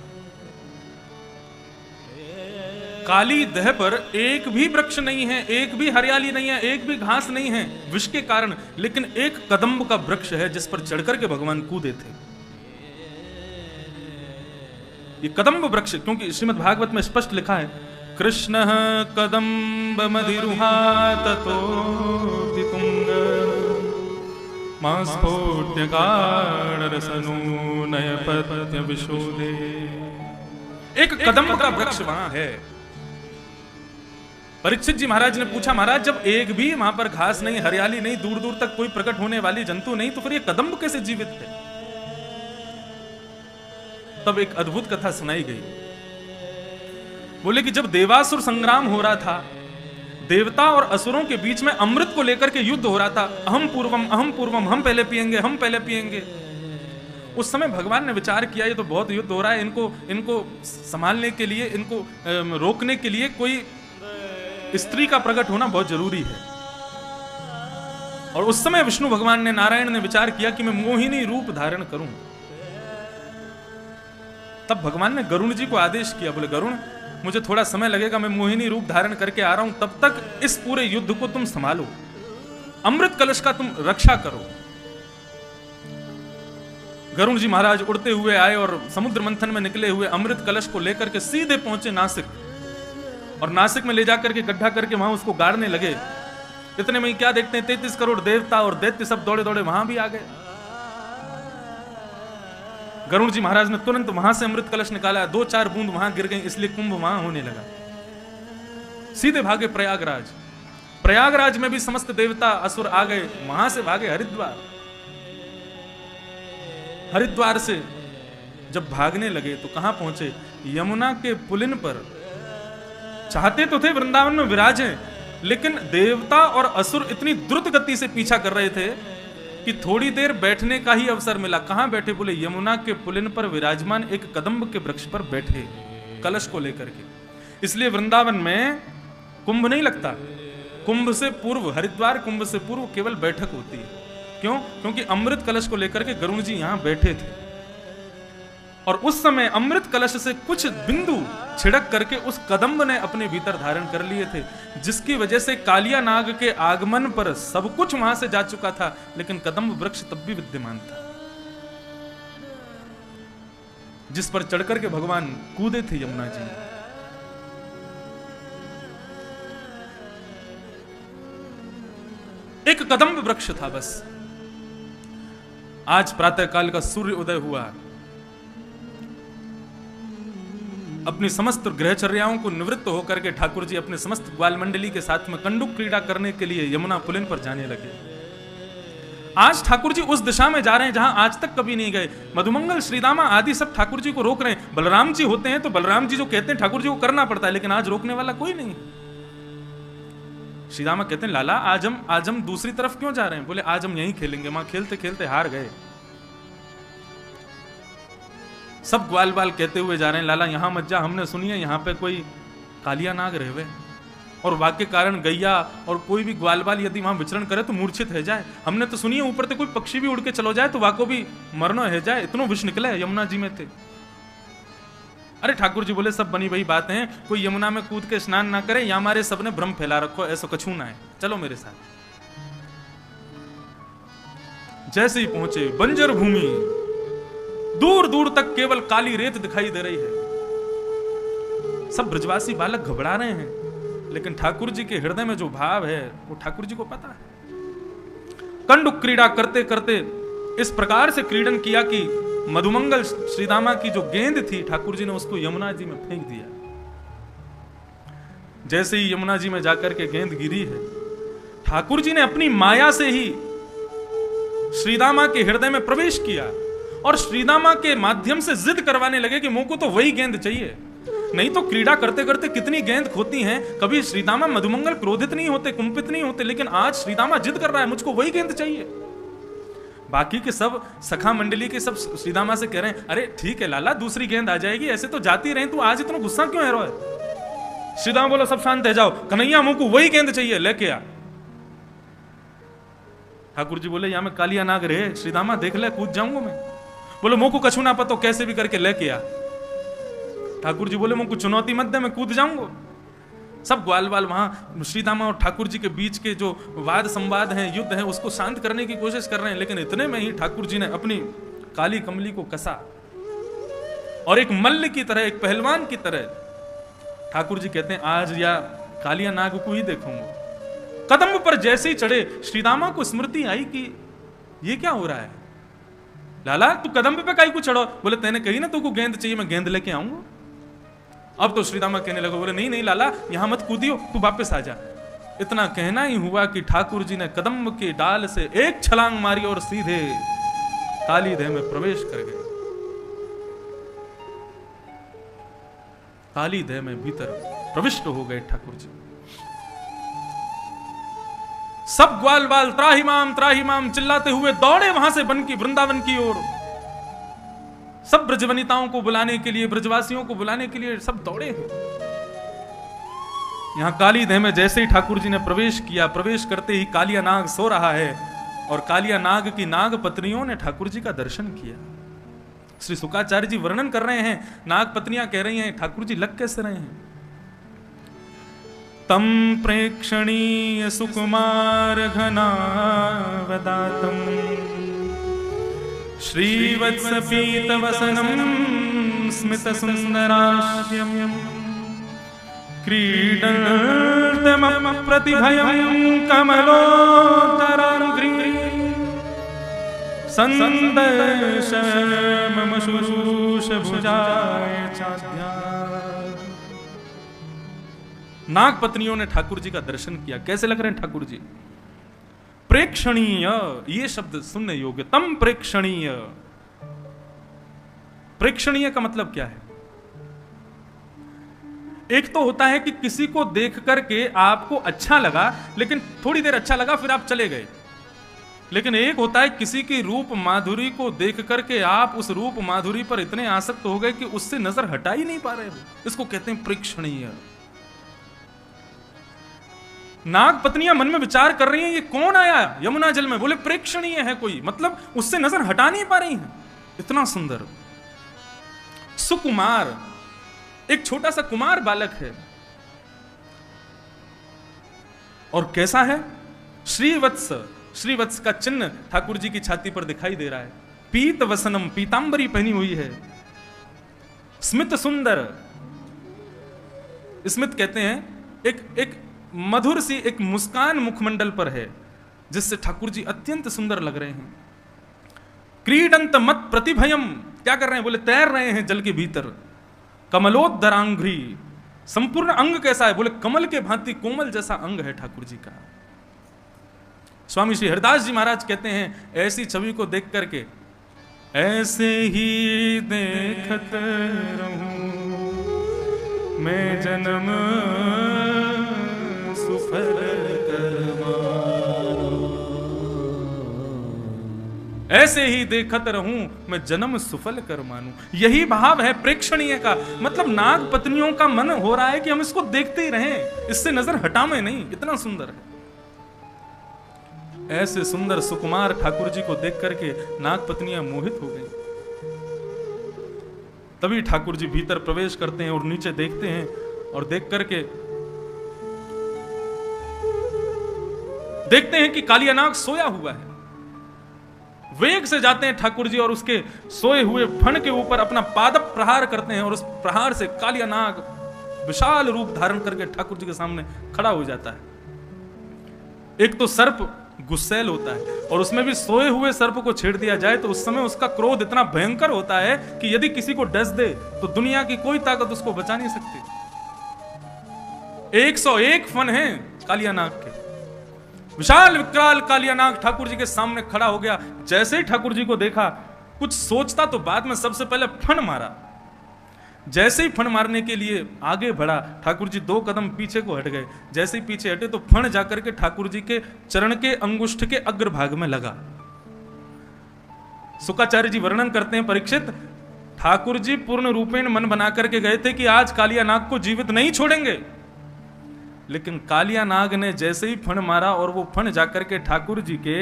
काली दह पर एक भी वृक्ष नहीं है, एक भी हरियाली नहीं है, एक भी घास नहीं है विष के कारण, लेकिन एक कदम्ब का वृक्ष है जिस पर चढ़कर के भगवान कूदे थे। ये कदम्ब वृक्ष, क्योंकि श्रीमद् भागवत में स्पष्ट लिखा है, कृष्ण कदम्ब मधिरुहा ततो तुंग मास्फोट्य गाढ़रसनूनय पत्य विशोदे। एक कदम्ब का वृक्ष वहां है। परीक्षित जी महाराज ने पूछा, महाराज जब एक भी वहां पर घास नहीं, हरियाली नहीं, दूर दूर तक कोई प्रकट होने वाली जंतु नहीं, तो फिर ये कदम्ब कैसे जीवित है? तब एक अद्भुत कथा सुनाई गई। बोले कि जब देवासुर संग्राम हो रहा था, देवता और असुरों के बीच में अमृत को लेकर के युद्ध हो रहा था, अहम पूर्वम, हम पहले पिएंगे, हम पहले पिएंगे। उस समय भगवान ने विचार किया, ये तो बहुत युद्ध हो रहा है, इनको संभालने के लिए, इनको रोकने के लिए कोई स्त्री का प्रकट होना बहुत जरूरी है। और उस समय विष्णु भगवान ने, नारायण ने विचार किया कि मैं मोहिनी रूप धारण करूं। तब भगवान ने गरुण जी को आदेश किया, बोले गरुण मुझे थोड़ा समय लगेगा, मैं मोहिनी रूप धारण करके आ रहा हूं, तब तक इस पूरे युद्ध को तुम संभालो, अमृत कलश का तुम रक्षा करो। गरुण जी महाराज उड़ते हुए आए और समुद्र मंथन में निकले हुए अमृत कलश को लेकर के सीधे पहुंचे नासिक, और नासिक में ले जाकर के गड्ढा करके वहां उसको गाड़ने लगे। इतने में क्या देखते हैं, 33 करोड़ देवता और दैत्य सब दौड़े दौड़े वहां भी आ गए। गरुड़ जी महाराज ने तुरंत वहां से अमृत कलश निकाला, 2-4 बूंद वहां गिर गई, इसलिए कुंभ वहां होने लगा। सीधे भागे प्रयागराज। प्रयागराज में भी समस्त देवता असुर आ गए, वहां से भागे हरिद्वार। हरिद्वार से जब भागने लगे तो कहां पहुंचे? यमुना के पुलिन पर। चाहते तो थे वृंदावन में विराजे, लेकिन देवता और असुर इतनी द्रुत गति से पीछा कर रहे थे कि थोड़ी देर बैठने का ही अवसर मिला। कहां बैठे? बोले यमुना के पुलिन पर विराजमान एक कदम्ब के वृक्ष पर बैठे, कलश को लेकर के। इसलिए वृंदावन में कुंभ नहीं लगता। कुंभ से पूर्व, हरिद्वार कुंभ से पूर्व केवल बैठक होती है। क्यों? क्योंकि अमृत कलश को लेकर के गरुण जी यहां बैठे थे और उस समय अमृत कलश से कुछ बिंदु छिड़क करके उस कदम्ब ने अपने भीतर धारण कर लिए थे, जिसकी वजह से कालिया नाग के आगमन पर सब कुछ वहां से जा चुका था, लेकिन कदम्ब वृक्ष तब भी विद्यमान था, जिस पर चढ़कर के भगवान कूदे थे यमुना जी। एक कदम्ब वृक्ष था बस। आज प्रातः काल का सूर्य उदय हुआ, अपनी समस्त गृहचर्याओं को निवृत्त होकर के ठाकुर जी अपने समस्त ग्वाल मंडली के साथ में कंडुक क्रीड़ा करने के लिए यमुना पुलिन पर जाने लगे। आज ठाकुर जी उस दिशा में जा रहे हैं जहां आज तक कभी नहीं गए। मधुमंगल, श्रीदामा आदि सब ठाकुर जी को रोक रहे हैं। बलराम जी होते हैं तो बलराम जी जो कहते हैं ठाकुर जी को करना पड़ता है, लेकिन आज रोकने वाला कोई नहीं। श्रीदामा कहते हैं लाला आज हम दूसरी तरफ क्यों जा रहे हैं? बोले आज हम यहीं खेलेंगे। वहां खेलते खेलते हार गए। सब ग्वाल बाल कहते हुए जा रहे हैं लाला यहां मत जा, हमने सुनी है यहां पे कोई कालिया नाग रहवे और वाक्य कारण गैया और कोई भी ग्वाल बाल यदि वहां विचरण करे तो मूर्छित है जाए। हमने तो सुनी है ऊपर से कोई पक्षी भी उड़ के चलो जाए तो वाको भी मरनो है जाए। इतनो विष निकले यमुना जी में थे। अरे ठाकुर जी बोले सब बनी वही बातें हैं, कोई यमुना में कूद के स्नान ना करे, या हमारे सबने भ्रम फैला रखो, ऐसा कछू ना है, चलो मेरे साथ। जैसे ही पहुंचे बंजर भूमि, दूर दूर तक केवल काली रेत दिखाई दे रही है। सब ब्रजवासी बालक घबरा रहे हैं, लेकिन ठाकुर जी के हृदय में जो भाव है वो ठाकुर जी को पता है। कंडुक क्रीड़ा करते करते इस प्रकार से क्रीडन किया कि मधुमंगल श्रीदामा की जो गेंद थी ठाकुर जी ने उसको यमुना जी में फेंक दिया। जैसे ही यमुना जी में जाकर के गेंद गिरी है, ठाकुर जी ने अपनी माया से ही श्रीदामा के हृदय में प्रवेश किया और श्रीदामा के माध्यम से जिद करवाने लगे कि मुझको तो वही गेंद चाहिए। नहीं तो क्रीड़ा करते करते कितनी गेंद खोती हैं, कभी श्रीदामा मधुमंगल क्रोधित नहीं होते, कुंपित नहीं होते, लेकिन आज श्रीदामा जिद कर रहा है मुझको वही गेंद चाहिए। बाकी के सब सखा मंडली के सब श्रीदामा से कह रहे हैं अरे ठीक है लाला दूसरी गेंद आ जाएगी, ऐसे तो जाती रहे, तू आज इतना गुस्सा क्यों है रो है? श्रीदामा बोला सब शांत है जाओ, कन्हैया मुझको वही गेंद चाहिए, लेके आ। ठाकुर जी बोले यहां में कालिया नाग रहे, श्रीदामा देख ले कूद जाऊंगा मैं। बोले मुझको कछू ना पतो, कैसे भी करके लेके आ। ठाकुर जी बोले मुझको चुनौती मत दे, मैं कूद जाऊंगा। सब ग्वाल बाल वहां श्रीदामा और ठाकुर जी के बीच के जो वाद संवाद हैं, युद्ध है, उसको शांत करने की कोशिश कर रहे हैं, लेकिन इतने में ही ठाकुर जी ने अपनी काली कमली को कसा और एक मल्ल की तरह, एक पहलवान की तरह ठाकुर जी कहते हैं आज या कालिया नाग को ही देखूंगा। कदम पर जैसे ही चढ़े श्रीदामा को स्मृति आई कि ये क्या हो रहा है लाला, तू कदम पे काई को चढ़ो? बोले तेने कही ना तुमको गेंद चाहिए, मैं गेंद लेके आऊंगा। अब तो श्रीदामा कहने लगे, बोले नहीं नहीं लाला यहां मत कूदियो, तू वापस आ जा। इतना कहना ही हुआ कि ठाकुर जी ने कदम के डाल से एक छलांग मारी और सीधे काली देह में प्रवेश कर गए। काली देह में भीतर प्रविष्ट हो गए ठाकुर जी। सब ग्वाल बाल त्राहिमाम चिल्लाते हुए दौड़े वहां से बन की वृंदावन की ओर। सब ब्रजवनिताओं को बुलाने के लिए, ब्रजवासियों को बुलाने के लिए सब दौड़े हैं। यहां काली देह में जैसे ही ठाकुर जी ने प्रवेश किया, प्रवेश करते ही कालिया नाग सो रहा है और कालिया नाग की नाग पत्नियों ने ठाकुर जी का दर्शन किया। श्री शुकाचार्य जी वर्णन कर रहे हैं, नाग पत्नियां कह रही हैं ठाकुर जी लग कैसे रहे हैं। तम प्रेक्षणीय सुकुमार घनावदातम श्रीवत्स पीत वसनम स्मित सुंदराश्यम क्रीडन्तम प्रतिभयं कमलोदरांग्री संदर्श मम शुश्रूष भुजाय चाद्या। नाग पत्नियों ने ठाकुर जी का दर्शन किया। कैसे लग रहे हैं ठाकुर जी? प्रेक्षणीय, ये शब्द सुनने योग्य। तम प्रेक्षणीय, प्रेक्षणीय का मतलब क्या है? एक तो होता है कि किसी को देख करके आपको अच्छा लगा, लेकिन थोड़ी देर अच्छा लगा, फिर आप चले गए। लेकिन एक होता है किसी की रूप माधुरी को देख करके आप उस रूप माधुरी पर इतने आसक्त हो गए कि उससे नजर हटा ही नहीं पा रहे हो। इसको कहते हैं प्रेक्षणीय। नाग पत्नियां मन में विचार कर रही हैं, ये कौन आया यमुना जल में? बोले प्रेक्षणीय है कोई, मतलब उससे नजर हटा नहीं पा रही हैं, इतना सुंदर। सुकुमार, एक छोटा सा कुमार बालक है, और कैसा है? श्रीवत्स, श्रीवत्स का चिन्ह ठाकुर जी की छाती पर दिखाई दे रहा है। पीत वसनम, पीतांबरी पहनी हुई है। स्मित सुंदर, स्मित कहते हैं एक मधुर सी एक मुस्कान मुखमंडल पर है, जिससे ठाकुर जी अत्यंत सुंदर लग रहे हैं। क्रीडंत मत प्रतिभयम, क्या कर रहे हैं? बोले तैर रहे हैं जल के भीतर। कमलोदरांघ्री, संपूर्ण अंग कैसा है? बोले कमल के भांति कोमल जैसा अंग है ठाकुर जी का। स्वामी श्री हरिदास जी महाराज कहते हैं, ऐसी छवि को देख करके ऐसे ही देखत रहूं मैं जन्म सुफल कर मानो, ऐसे ही देखत रहूं मैं जन्म सुफल कर मानूं। यही भाव है प्रेक्षणीय का, मतलब नाग पत्नियों का मन हो रहा है कि हम इसको देखते ही रहें, इससे नजर हटावे नहीं, इतना सुंदर है। ऐसे सुंदर सुकुमार ठाकुर जी को देख करके नाग पत्नियां मोहित हो गई। तभी ठाकुर जी भीतर प्रवेश करते हैं और नीचे देखते हैं, और देख करके देखते हैं कि कालिया नाग सोया हुआ है। वेग से जाते हैं ठाकुर जी और उसके सोए हुए फण के ऊपर अपना पाद प्रहार करते हैं, और उस प्रहार से कालिया नाग विशाल रूप धारण करके ठाकुर जी के सामने खड़ा हो जाता है। एक तो सर्प गुस्सैल होता है, और उसमें भी सोए हुए सर्प को छेड़ दिया जाए तो उस समय उसका क्रोध इतना भयंकर होता है कि यदि किसी को डस दे तो दुनिया की कोई ताकत उसको बचा नहीं सकती। 101 फन हैं कालिया नाग के। विशाल विकराल कालिया नाग ठाकुर जी के सामने खड़ा हो गया। जैसे ही ठाकुर जी को देखा, कुछ सोचता तो बाद में सबसे पहले फन मारा। जैसे ही फण मारने के लिए आगे बढ़ा, ठाकुर जी 2 कदम पीछे को हट गए। जैसे ही पीछे हटे तो फण जाकर के ठाकुर जी के चरण के अंगुष्ठ के अग्रभाग में लगा। शुकाचार्य जी वर्णन करते हैं, परीक्षित, ठाकुर जी पूर्ण रूपेण मन बना करके गए थे कि आज कालिया नाग को जीवित नहीं छोड़ेंगे, लेकिन कालिया नाग ने जैसे ही फण मारा और वो फण जाकर के ठाकुर जी के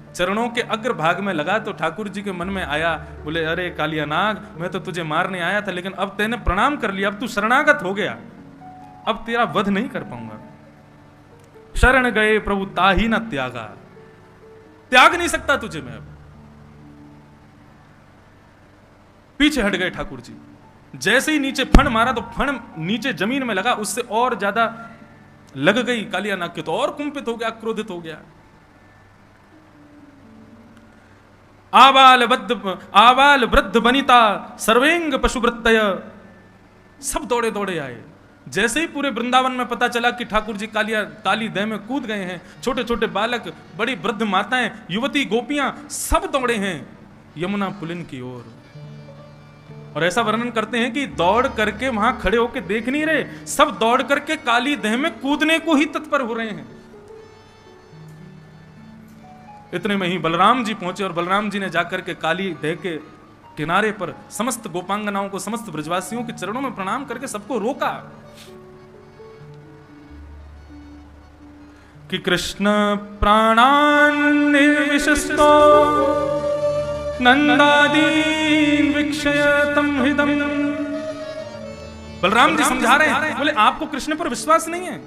चरणों के अग्रभाग में लगा, तो ठाकुर जी के मन में आया, बोले अरे कालिया नाग, मैं तो तुझे मारने आया था, लेकिन अब तेने प्रणाम कर लिया, अब तू शरणागत हो गया, अब तेरा वध नहीं कर पाऊंगा। शरण गए प्रभु ताही न त्यागा, त्याग नहीं सकता तुझे मैं। अब पीछे हट गए ठाकुर जी। जैसे ही नीचे फण मारा तो फण नीचे जमीन में लगा, उससे और ज्यादा लग गई कालिया नाग के, तो और कुंपित हो गया, क्रोधित हो गया। आबाल वृद्ध बनिता सर्वेंग पशुवृत्तय, सब दौड़े दौड़े आए। जैसे ही पूरे वृंदावन में पता चला कि ठाकुर जी काली देह में कूद गए हैं, छोटे छोटे बालक, बड़ी वृद्ध माताएं, युवती, गोपियां, सब दौड़े हैं यमुना पुलिन की ओर। और ऐसा वर्णन करते हैं कि दौड़ करके वहां खड़े होकर देख नहीं रहे, सब दौड़ करके काली देह में कूदने को ही तत्पर हो रहे हैं। इतने में ही बलराम जी पहुंचे, और बलराम जी ने जाकर के काली देह के किनारे पर समस्त गोपांगनाओं को, समस्त ब्रजवासियों के चरणों में प्रणाम करके सबको रोका कि कृष्ण प्राणान निर्विशस्तो नंदादीन विक्षयतम हृदम। बलराम जी समझा रहे हैं, बोले आपको कृष्ण पर विश्वास नहीं है,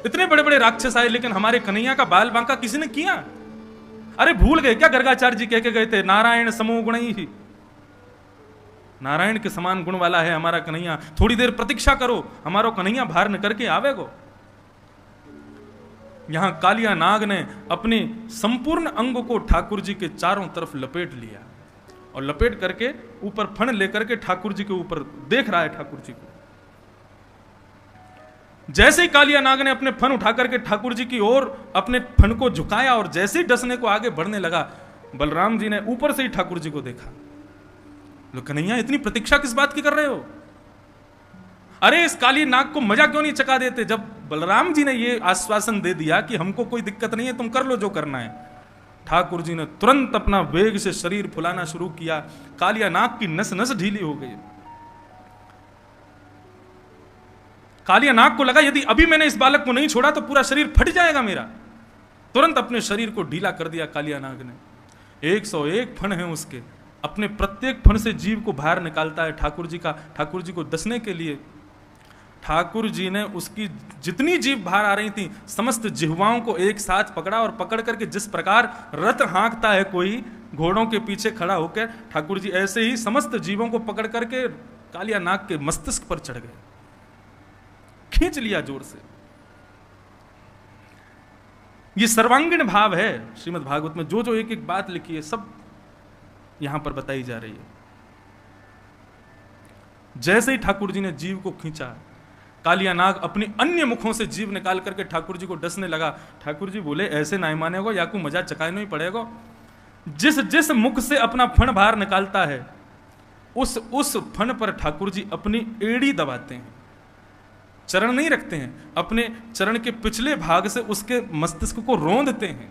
इतने बड़े बड़े राक्षस आए, लेकिन हमारे कन्हैया का बाल बांका किसी ने किया? अरे भूल गए क्या गर्गाचार्य जी कह के गए थे, नारायण समो गुणई ही, नारायण के समान गुण वाला है हमारा कन्हैया, थोड़ी देर प्रतीक्षा करो, हमारा कन्हैया बाहर निकल के आवेगो। यहां कालिया नाग ने अपने संपूर्ण अंग को ठाकुर जी के चारों तरफ लपेट लिया, और लपेट करके ऊपर फण लेकर के ठाकुर जी के ऊपर देख रहा है ठाकुर जी को। जैसे ही कालिया नाग ने अपने फन उठा करके ठाकुर जी की ओर अपने फन को झुकाया, और जैसे ही डसने को आगे बढ़ने लगा, बलराम जी ने ऊपर से ही ठाकुर जी को देखा। लो कन्हैया, इतनी प्रतीक्षा किस बात की कर रहे हो? अरे इस काली नाग को मजा क्यों नहीं चखा देते? जब बलराम जी ने ये आश्वासन दे दिया कि हमको कोई दिक्कत नहीं है, तुम कर लो जो करना है, ठाकुर जी ने तुरंत अपना वेग से शरीर फुलाना शुरू किया। कालिया नाग की नस नस ढीली हो गई। कालिया नाग को लगा यदि अभी मैंने इस बालक को नहीं छोड़ा तो पूरा शरीर फट जाएगा मेरा। तुरंत अपने शरीर को ढीला कर दिया कालिया नाग ने। 101 फण हैं उसके, अपने प्रत्येक फण से जीव को बाहर निकालता है ठाकुर जी को डसने के लिए। ठाकुर जी ने उसकी जितनी जीभ बाहर आ रही थी समस्त जिह्वाओं को एक साथ पकड़ा और पकड़ करके जिस प्रकार रथ हाँकता है कोई घोड़ों के पीछे खड़ा होकर, ठाकुर जी ऐसे ही समस्त जीवों को पकड़ करके कालिया नाग के मस्तिष्क पर चढ़ गए, खींच लिया जोर से। ये सर्वांगीण भाव है श्रीमद् भागवत में। जो जो एक एक बात लिखी है सब यहां पर बताई जा रही है। जैसे ही ठाकुर जी ने जीव को खींचा, कालिया नाग अपनी अन्य मुखों से जीव निकाल करके ठाकुर जी को डसने लगा। ठाकुर जी बोले ऐसे नहीं मानेगो, या को मजा चकाने ही पड़ेगा। जिस जिस मुख से अपना फण बाहर निकालता है उस फण पर ठाकुर जी अपनी एड़ी दबाते हैं, चरण नहीं रखते हैं, अपने चरण के पिछले भाग से उसके मस्तिष्क को रोंदते हैं।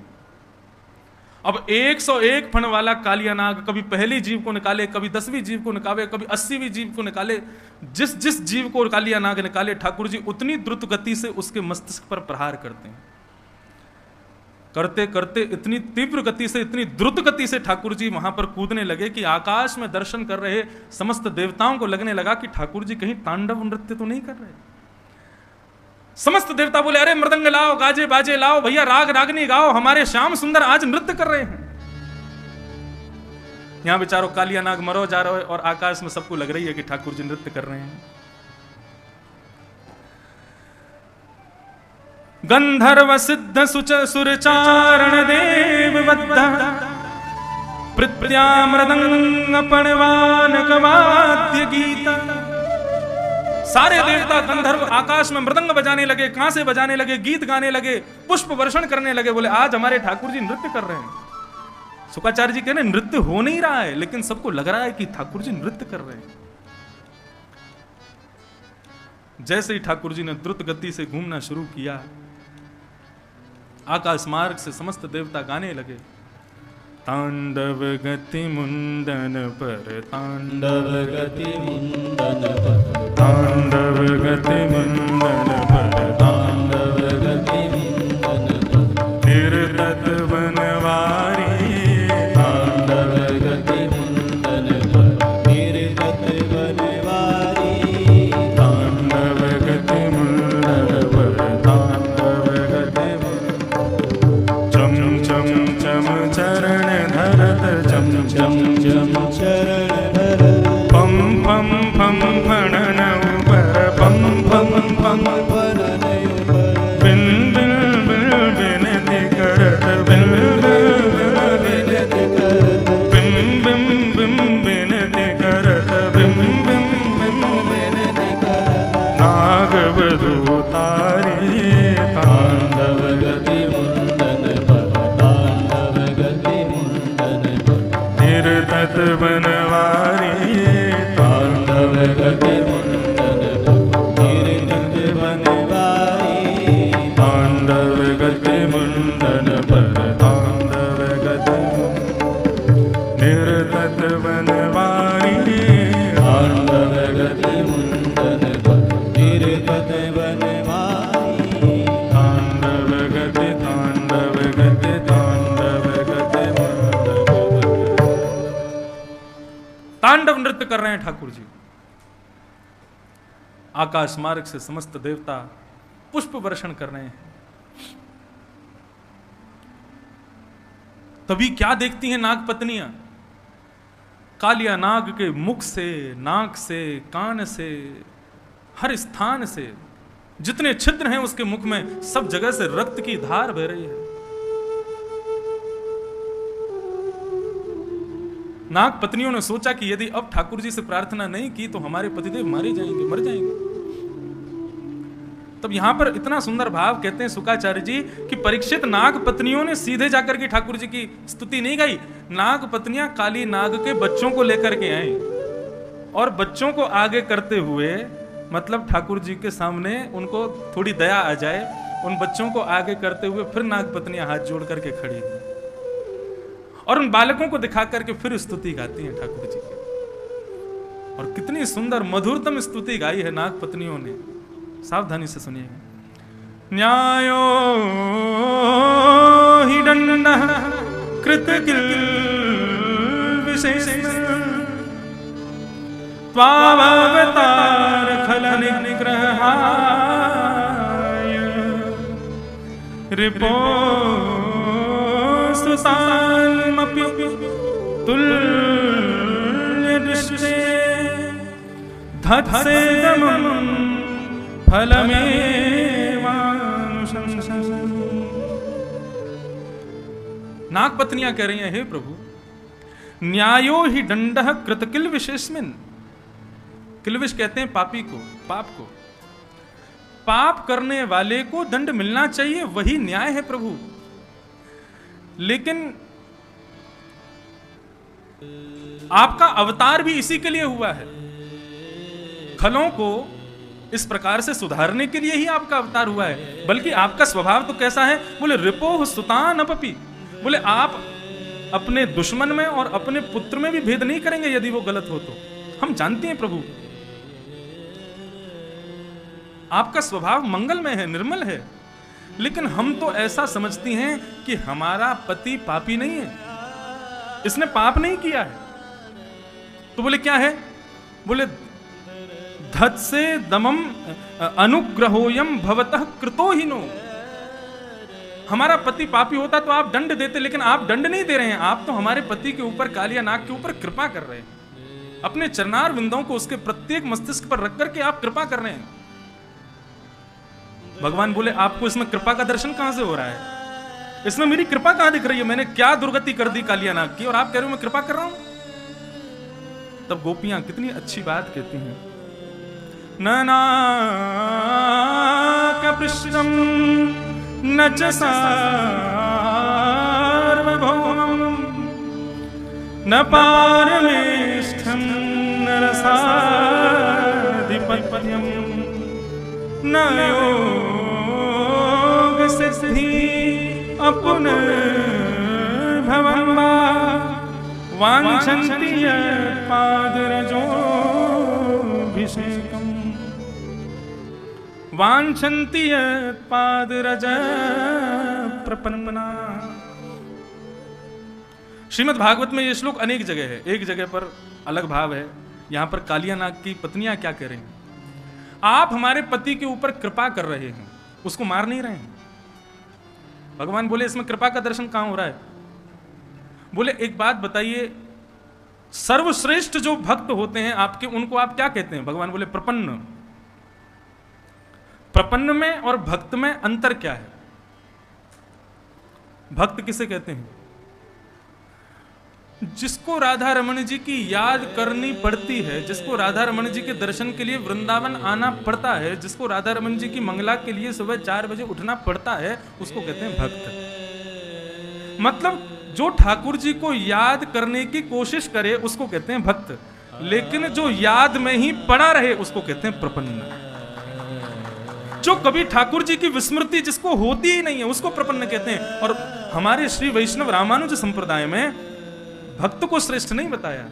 अब 101 फण वाला कालिया नाग कभी पहली जीव को निकाले, कभी 10वीं जीव को निकाले, कभी 80वीं जीव को निकाले। जिस जिस जीव को कालिया नाग निकाले ठाकुर जी उतनी द्रुत गति से उसके मस्तिष्क पर प्रहार करते हैं। करते करते इतनी तीव्र गति से, इतनी द्रुत गति से ठाकुर जी वहां पर कूदने लगे कि आकाश में दर्शन कर रहे समस्त देवताओं को लगने लगा कि ठाकुर जी कहीं तांडव नृत्य तो नहीं कर रहे। समस्त देवता बोले अरे मृदंग लाओ, गाजे बाजे लाओ, भैया राग रागनी गाओ, हमारे श्याम सुंदर आज नृत्य कर रहे हैं। यहां बेचारो कालिया नाग मरो जा रहा है और आकाश में सबको लग रही है कि ठाकुर जी नृत्य कर रहे हैं। गंधर्व सिद्ध सुच सुरचारण देव वद्दा प्रत्या मृदंग पणवान कवाद्य गीता। सारे देवता गंधर्व आकाश में मृदंग बजाने लगे, कांसे बजाने लगे, गीत गाने लगे, पुष्प वर्षण करने लगे। बोले आज हमारे ठाकुर जी नृत्य कर रहे हैं। शुक्राचार्य जी कह रहे नृत्य हो नहीं रहा है, लेकिन सबको लग रहा है कि ठाकुर जी नृत्य कर रहे हैं। जैसे ही ठाकुर जी ने द्रुत गति से घूमना शुरू किया, आकाश मार्ग से समस्त देवता गाने लगे। तांडव गति मुंडन पर, तांडव गति मुंडन पर, तांडव गति मुंडन पर, तांडव गति मुंडन पर, तीर्थत बनवारी, तांडव गति मुंडन पर, तीर्थत बनवारी, तांडव गति मुंडन पर, तांडव गति चम चम चम चरण धरत, चम चम चम चरण धरत, पम पम पम फणन ऊपर, पम पम पम फणन ऊपर, बिन बिन बिन बिनति करत, बिन बिन बिनति करत, बिन बिन बिन बिनति करत, बिन बिन बिन बिनति करत, नाग वधू तारी, तांडव गति मुंडन पर, तांडव गति मुंडन पर, तीर्थत बनवारी, तांडव गति मुंडन पर, तीर्थत बनवारी, तांडव गति मुंडन पर, तांडव गति तीर्थत बनवारी, तांडव गति मुंडन पर, तीर्थत बनवारी, तांडव गति तांडव गति तांडव गति मुंडन। तांडव नृत्य कर रहे हैं ठाकुर जी। आकाश मार्ग से समस्त देवता पुष्प वर्षण कर रहे हैं। तभी क्या देखती हैं नाग पत्नियां? कालिया नाग के मुख से, नाक से, कान से, हर स्थान से जितने छिद्र हैं उसके मुख में, सब जगह से रक्त की धार बह रही है। नाग पत्नियों ने सोचा कि यदि अब ठाकुर जी से प्रार्थना नहीं की तो हमारे पतिदेव मारे जाएंगे, मर जाएंगे। तब यहां पर इतना सुंदर भाव कहते हैं शुक्राचार्य जी कि परीक्षित नाग पत्नियों ने सीधे जाकर के ठाकुर जी की स्तुति नहीं गाई। नाग पत्नियां काली नाग के बच्चों को लेकर के आई और बच्चों को आगे करते हुए मतलब ठाकुर जी के सामने उनको थोड़ी दया आ जाए, उन बच्चों को आगे करते हुए फिर नागपत्नियां हाथ जोड़ करके खड़ी हुई और उन बालकों को दिखा करके फिर स्तुति गाती हैं ठाकुर जी की। और कितनी सुंदर मधुरतम स्तुति गाई है नागपत्नियों ने, सावधानी से सुनिएगा। न्यायो हि दण्डः कृतकिल विशेषेण त्वावतार खल निग्रहाय रिपो सुसान्मपि तुल्य दृष्टे धत्सेदमं फलमेवानुशंसन्। नागपत्नियां कह रही हैं, हे प्रभु, न्यायो ही दंडः कृतकिल विशेषमिन। किलविश कहते हैं पापी को, पाप को। पाप करने वाले को दंड मिलना चाहिए, वही न्याय है प्रभु। लेकिन आपका अवतार भी इसी के लिए हुआ है, खलों को इस प्रकार से सुधारने के लिए ही आपका अवतार हुआ है। बल्कि आपका स्वभाव तो कैसा है, बोले रिपोह सुतान अपपि, बोले आप अपने दुश्मन में और अपने पुत्र में भी भेद नहीं करेंगे यदि वो गलत हो तो। हम जानते हैं प्रभु आपका स्वभाव मंगलमय है, निर्मल है, लेकिन हम तो ऐसा समझती हैं कि हमारा पति पापी नहीं है, इसने पाप नहीं किया है। तो बोले क्या है, बोले धत से दमम अनुग्रहोयम भवतः कृतो ही नो। हमारा पति पापी होता तो आप दंड देते, लेकिन आप दंड नहीं दे रहे हैं, आप तो हमारे पति के ऊपर, कालिया नाग के ऊपर कृपा कर रहे हैं। अपने चरणार विंदों को उसके प्रत्येक मस्तिष्क पर रख करके आप कृपा कर रहे हैं। भगवान बोले आपको इसमें कृपा का दर्शन कहां से हो रहा है, इसमें मेरी कृपा कहां दिख रही है, मैंने क्या दुर्गति कर दी कालिया नाग की और आप कह रहे हो मैं कृपा कर रहा हूं। तब गोपियां कितनी अच्छी बात कहती हैं, ननाकपृष्ठं न च सार्वभौमं न पारमेष्ठं न रसाधिपत्यं न योगसिद्धि अपुनर्भवं वा वाञ्छन्ति यत्पादरजोऽभिषेकम् वाञ्छन्ति यत्पादरज प्रपन्ना। श्रीमद् भागवत में ये श्लोक अनेक जगह है, एक जगह पर अलग भाव है। यहां पर कालिया नाग की पत्नियां क्या कह रही हैं, आप हमारे पति के ऊपर कृपा कर रहे हैं, उसको मार नहीं रहे हैं। भगवान बोले इसमें कृपा का दर्शन कहां हो रहा है। बोले एक बात बताइए, सर्वश्रेष्ठ जो भक्त होते हैं आपके, उनको आप क्या कहते हैं। भगवान बोले प्रपन्न। प्रपन्न में और भक्त में अंतर क्या है। भक्त किसे कहते हैं, जिसको राधा रमण जी की याद करनी पड़ती है, जिसको राधा रमण जी के दर्शन के लिए वृंदावन आना पड़ता है, जिसको राधा रमण जी की मंगला के लिए सुबह 4 बजे उठना पड़ता है, उसको कहते हैं भक्त। मतलब जो ठाकुर जी को याद करने की कोशिश करे उसको कहते हैं भक्त, लेकिन जो याद में ही पड़ा रहे उसको कहते हैं प्रपन्न। जो कभी ठाकुर जी की विस्मृति जिसको होती ही नहीं है उसको प्रपन्न कहते हैं। और हमारे श्री वैष्णव रामानुज संप्रदाय में भक्त को श्रेष्ठ नहीं बताया।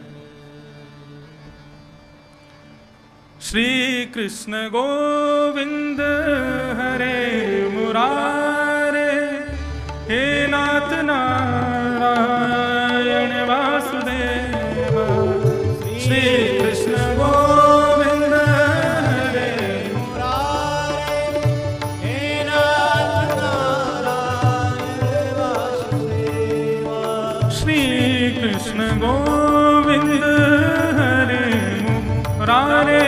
श्री कृष्ण गोविंद हरे मुरारे, हे नाथ नारायण वासुदेव। श्री कृष्ण गोविंद हरे मुरारे, हे नाथ नारायण वासुदेव। श्री कृष्ण गोविंद हरे मुरारे,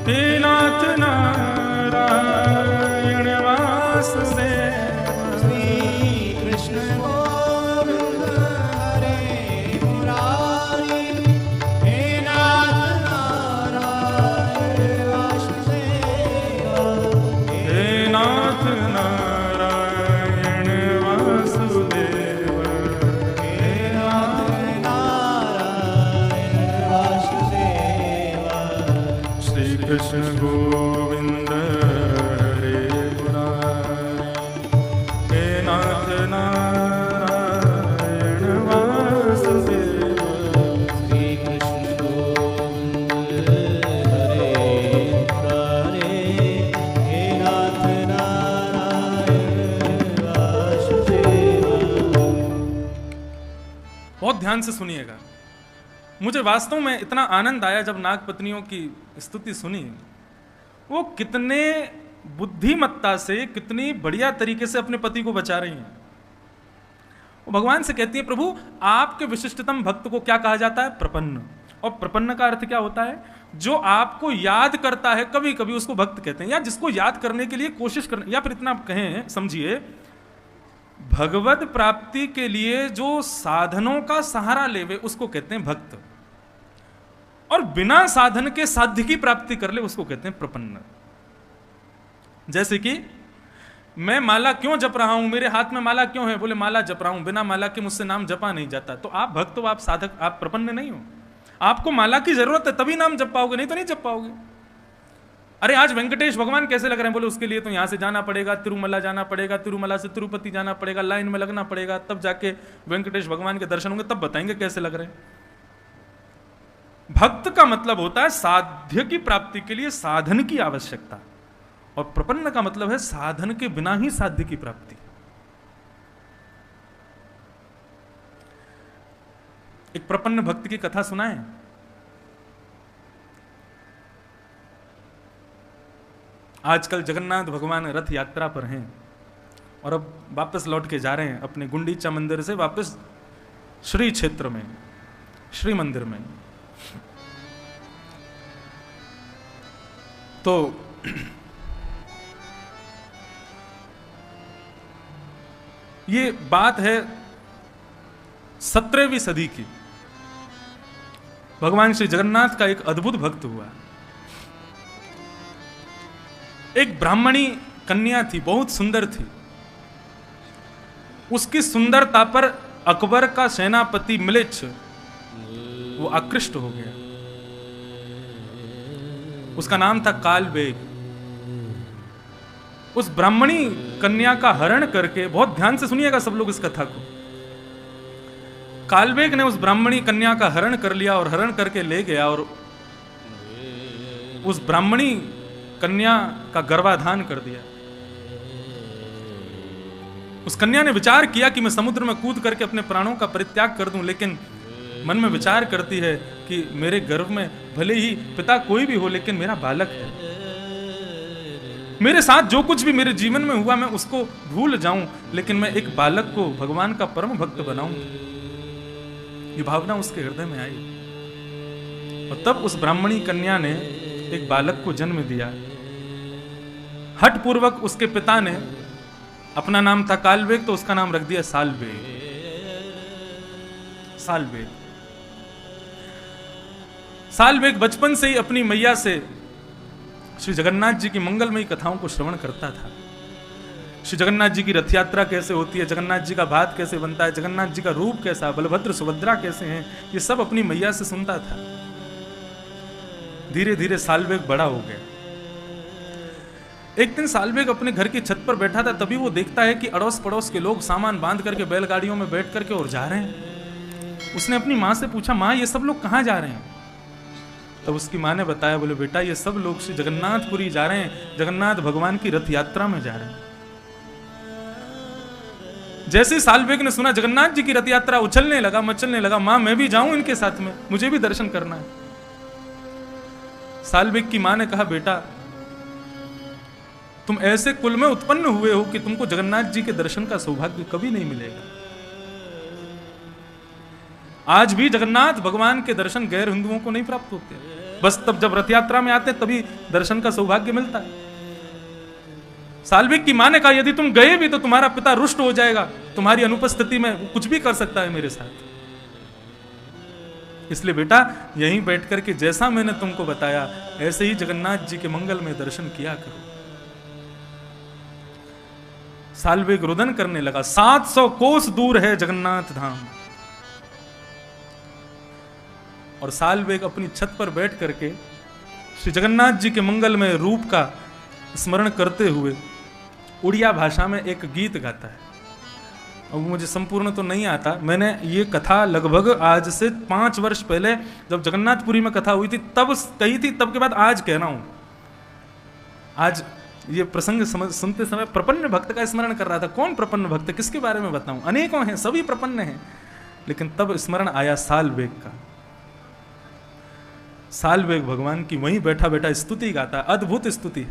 हे नाथ नारायण वासुदेव। श्री कृष्ण गोविंद हरे मुरारे, हे नाथ नारायण वासुदेव। हे नाथ नारायण वासुदेव। हे नाथ नारायण वासुदेव। श्री कृष्ण गोविंद हरे मुरारी, हे नाथ नारायण वासुदेव। श्री कृष्ण गोविंद हरे मुरारी, हे नाथ नारायण वासुदेव। बहुत ध्यान से सुनिएगा। मुझे वास्तव में इतना आनंद आया जब नागपत्नियों की स्तुति सुनी। वो कितने बुद्धिमत्ता से, कितनी बढ़िया तरीके से अपने पति को बचा रही हैं। वो भगवान से कहती है, प्रभु आपके विशिष्टतम भक्त को क्या कहा जाता है? प्रपन्न। और प्रपन्न का अर्थ क्या होता है? जो आपको याद करता है, कभी कभी उसको भक्त कहते हैं, या जिसको याद करने के लिए कोशिश करने, या फिर इतना कहें, समझिए, भगवत प्राप्ति के लिए जो साधनों का सहारा लेवे उसको कहते हैं भक्त, और बिना साधन के साध्य की प्राप्ति कर ले उसको कहते हैं प्रपन्न। जैसे कि मैं माला क्यों जप रहा हूं, मेरे हाथ में माला क्यों है? बोले माला जप रहा हूं, बिना माला के मुझसे नाम जपा नहीं जाता। तो आप भक्त हो, आप साधक, आप प्रपन्न नहीं हो। आपको माला की जरूरत है तभी नाम जप पाओगे, नहीं तो नहीं जप पाओगे। अरे आज वेंकटेश भगवान कैसे लग रहे हैं? बोले उसके लिए तो यहां से जाना पड़ेगा, तिरुमला जाना पड़ेगा, तिरुमला से तिरुपति जाना पड़ेगा, लाइन में लगना पड़ेगा, तब जाके वेंकटेश भगवान के दर्शन होंगे, तब बताएंगे कैसे लग रहे हैं। भक्त का मतलब होता है साध्य की प्राप्ति के लिए साधन की आवश्यकता, और प्रपन्न का मतलब है साधन के बिना ही साध्य की प्राप्ति। एक प्रपन्न भक्त की कथा सुनाएं। आजकल जगन्नाथ भगवान रथ यात्रा पर हैं और अब वापस लौट के जा रहे हैं अपने गुंडीचा मंदिर से वापस श्री क्षेत्र में, श्री मंदिर में। तो ये बात है 17वीं सदी की। भगवान श्री जगन्नाथ का एक अद्भुत भक्त हुआ। एक ब्राह्मणी कन्या थी, बहुत सुंदर थी। उसकी सुंदरता पर अकबर का सेनापति म्लेच्छ वो आकृष्ट हो गया। उसका नाम था कालबेग। उस ब्राह्मणी कन्या का हरण करके, बहुत ध्यान से सुनिएगा सब लोग इस कथा को, कालबेग ने उस ब्राह्मणी कन्या का हरण कर लिया और हरण करके ले गया और उस ब्राह्मणी कन्या का गर्भाधान कर दिया। उस कन्या ने विचार किया कि मैं समुद्र में कूद करके अपने प्राणों का परित्याग कर दूं, लेकिन मन में विचार करती है कि मेरे गर्भ में भले ही पिता कोई भी हो, लेकिन मेरा बालक है। मेरे साथ जो कुछ भी मेरे जीवन में हुआ मैं उसको भूल जाऊं, लेकिन मैं एक बालक को भगवान का परम भक्त बनाऊं। ये भावना उसके हृदय में आई और तब उस ब्राह्मणी कन्या ने एक बालक को जन्म दिया। हठ पूर्वक उसके पिता ने, अपना नाम था कालबेग तो उसका नाम रख दिया सालबेग। सालबेग सालबेग बचपन से ही अपनी मैया से श्री जगन्नाथ जी की मंगलमयी कथाओं को श्रवण करता था। श्री जगन्नाथ जी की रथ यात्रा कैसे होती है, जगन्नाथ जी का भात कैसे बनता है, जगन्नाथ जी का रूप कैसा, बलभद्र सुभद्रा कैसे हैं, ये सब अपनी मैया से सुनता था। धीरे धीरे सालबेग बड़ा हो गया। एक दिन सालबेग अपने घर की छत पर बैठा था, तभी वो देखता है कि अड़ोस पड़ोस के लोग सामान बांध करके बैलगाड़ियों में बैठ करके और जा रहे हैं। उसने अपनी माँ से पूछा, माँ ये सब लोग कहाँ जा रहे हैं? तब उसकी माँ ने बताया, बोले बेटा ये सब लोग श्री जगन्नाथपुरी जा रहे हैं, जगन्नाथ भगवान की रथ यात्रा में जा रहे हैं। जैसे ही सालबेग ने सुना जगन्नाथ जी की रथ यात्रा, उछलने लगा, मचलने लगा, माँ मैं भी जाऊं इनके साथ में, मुझे भी दर्शन करना है। सालबेग की माँ ने कहा, बेटा तुम ऐसे कुल में उत्पन्न हुए हो कि तुमको जगन्नाथ जी के दर्शन का सौभाग्य कभी नहीं मिलेगा। आज भी जगन्नाथ भगवान के दर्शन गैर हिंदुओं को नहीं प्राप्त होते, बस तब जब रथ यात्रा में आते तभी दर्शन का सौभाग्य मिलता है। सालबेग की मां ने कहा, यदि तुम गए भी तो तुम्हारा पिता रुष्ट हो जाएगा, तुम्हारी अनुपस्थिति में कुछ भी कर सकता है मेरे साथ। इसलिए बेटा यहीं बैठ करके जैसा मैंने तुमको बताया ऐसे ही जगन्नाथ जी के मंगल में दर्शन किया करो। सालबेग रुदन करने लगा। 700 कोस दूर है जगन्नाथ धाम, और सालबेग अपनी छत पर बैठ करके श्री जगन्नाथ जी के मंगलमय रूप का स्मरण करते हुए उड़िया भाषा में एक गीत गाता है। अब मुझे संपूर्ण तो नहीं आता, मैंने ये कथा लगभग आज से 5 वर्ष पहले जब जगन्नाथपुरी में कथा हुई थी तब कही थी, तब के बाद आज कह रहा हूं। आज ये प्रसंग सुनते समय प्रपन्न भक्त का स्मरण कर रहा था। कौन प्रपन्न भक्त, किसके बारे में बताऊं? अनेकों हैं, सभी प्रपन्न हैं, लेकिन तब स्मरण आया सालवेग का। सालवेग भगवान की वहीं बैठा बैठा स्तुति गाता, अद्भुत स्तुति।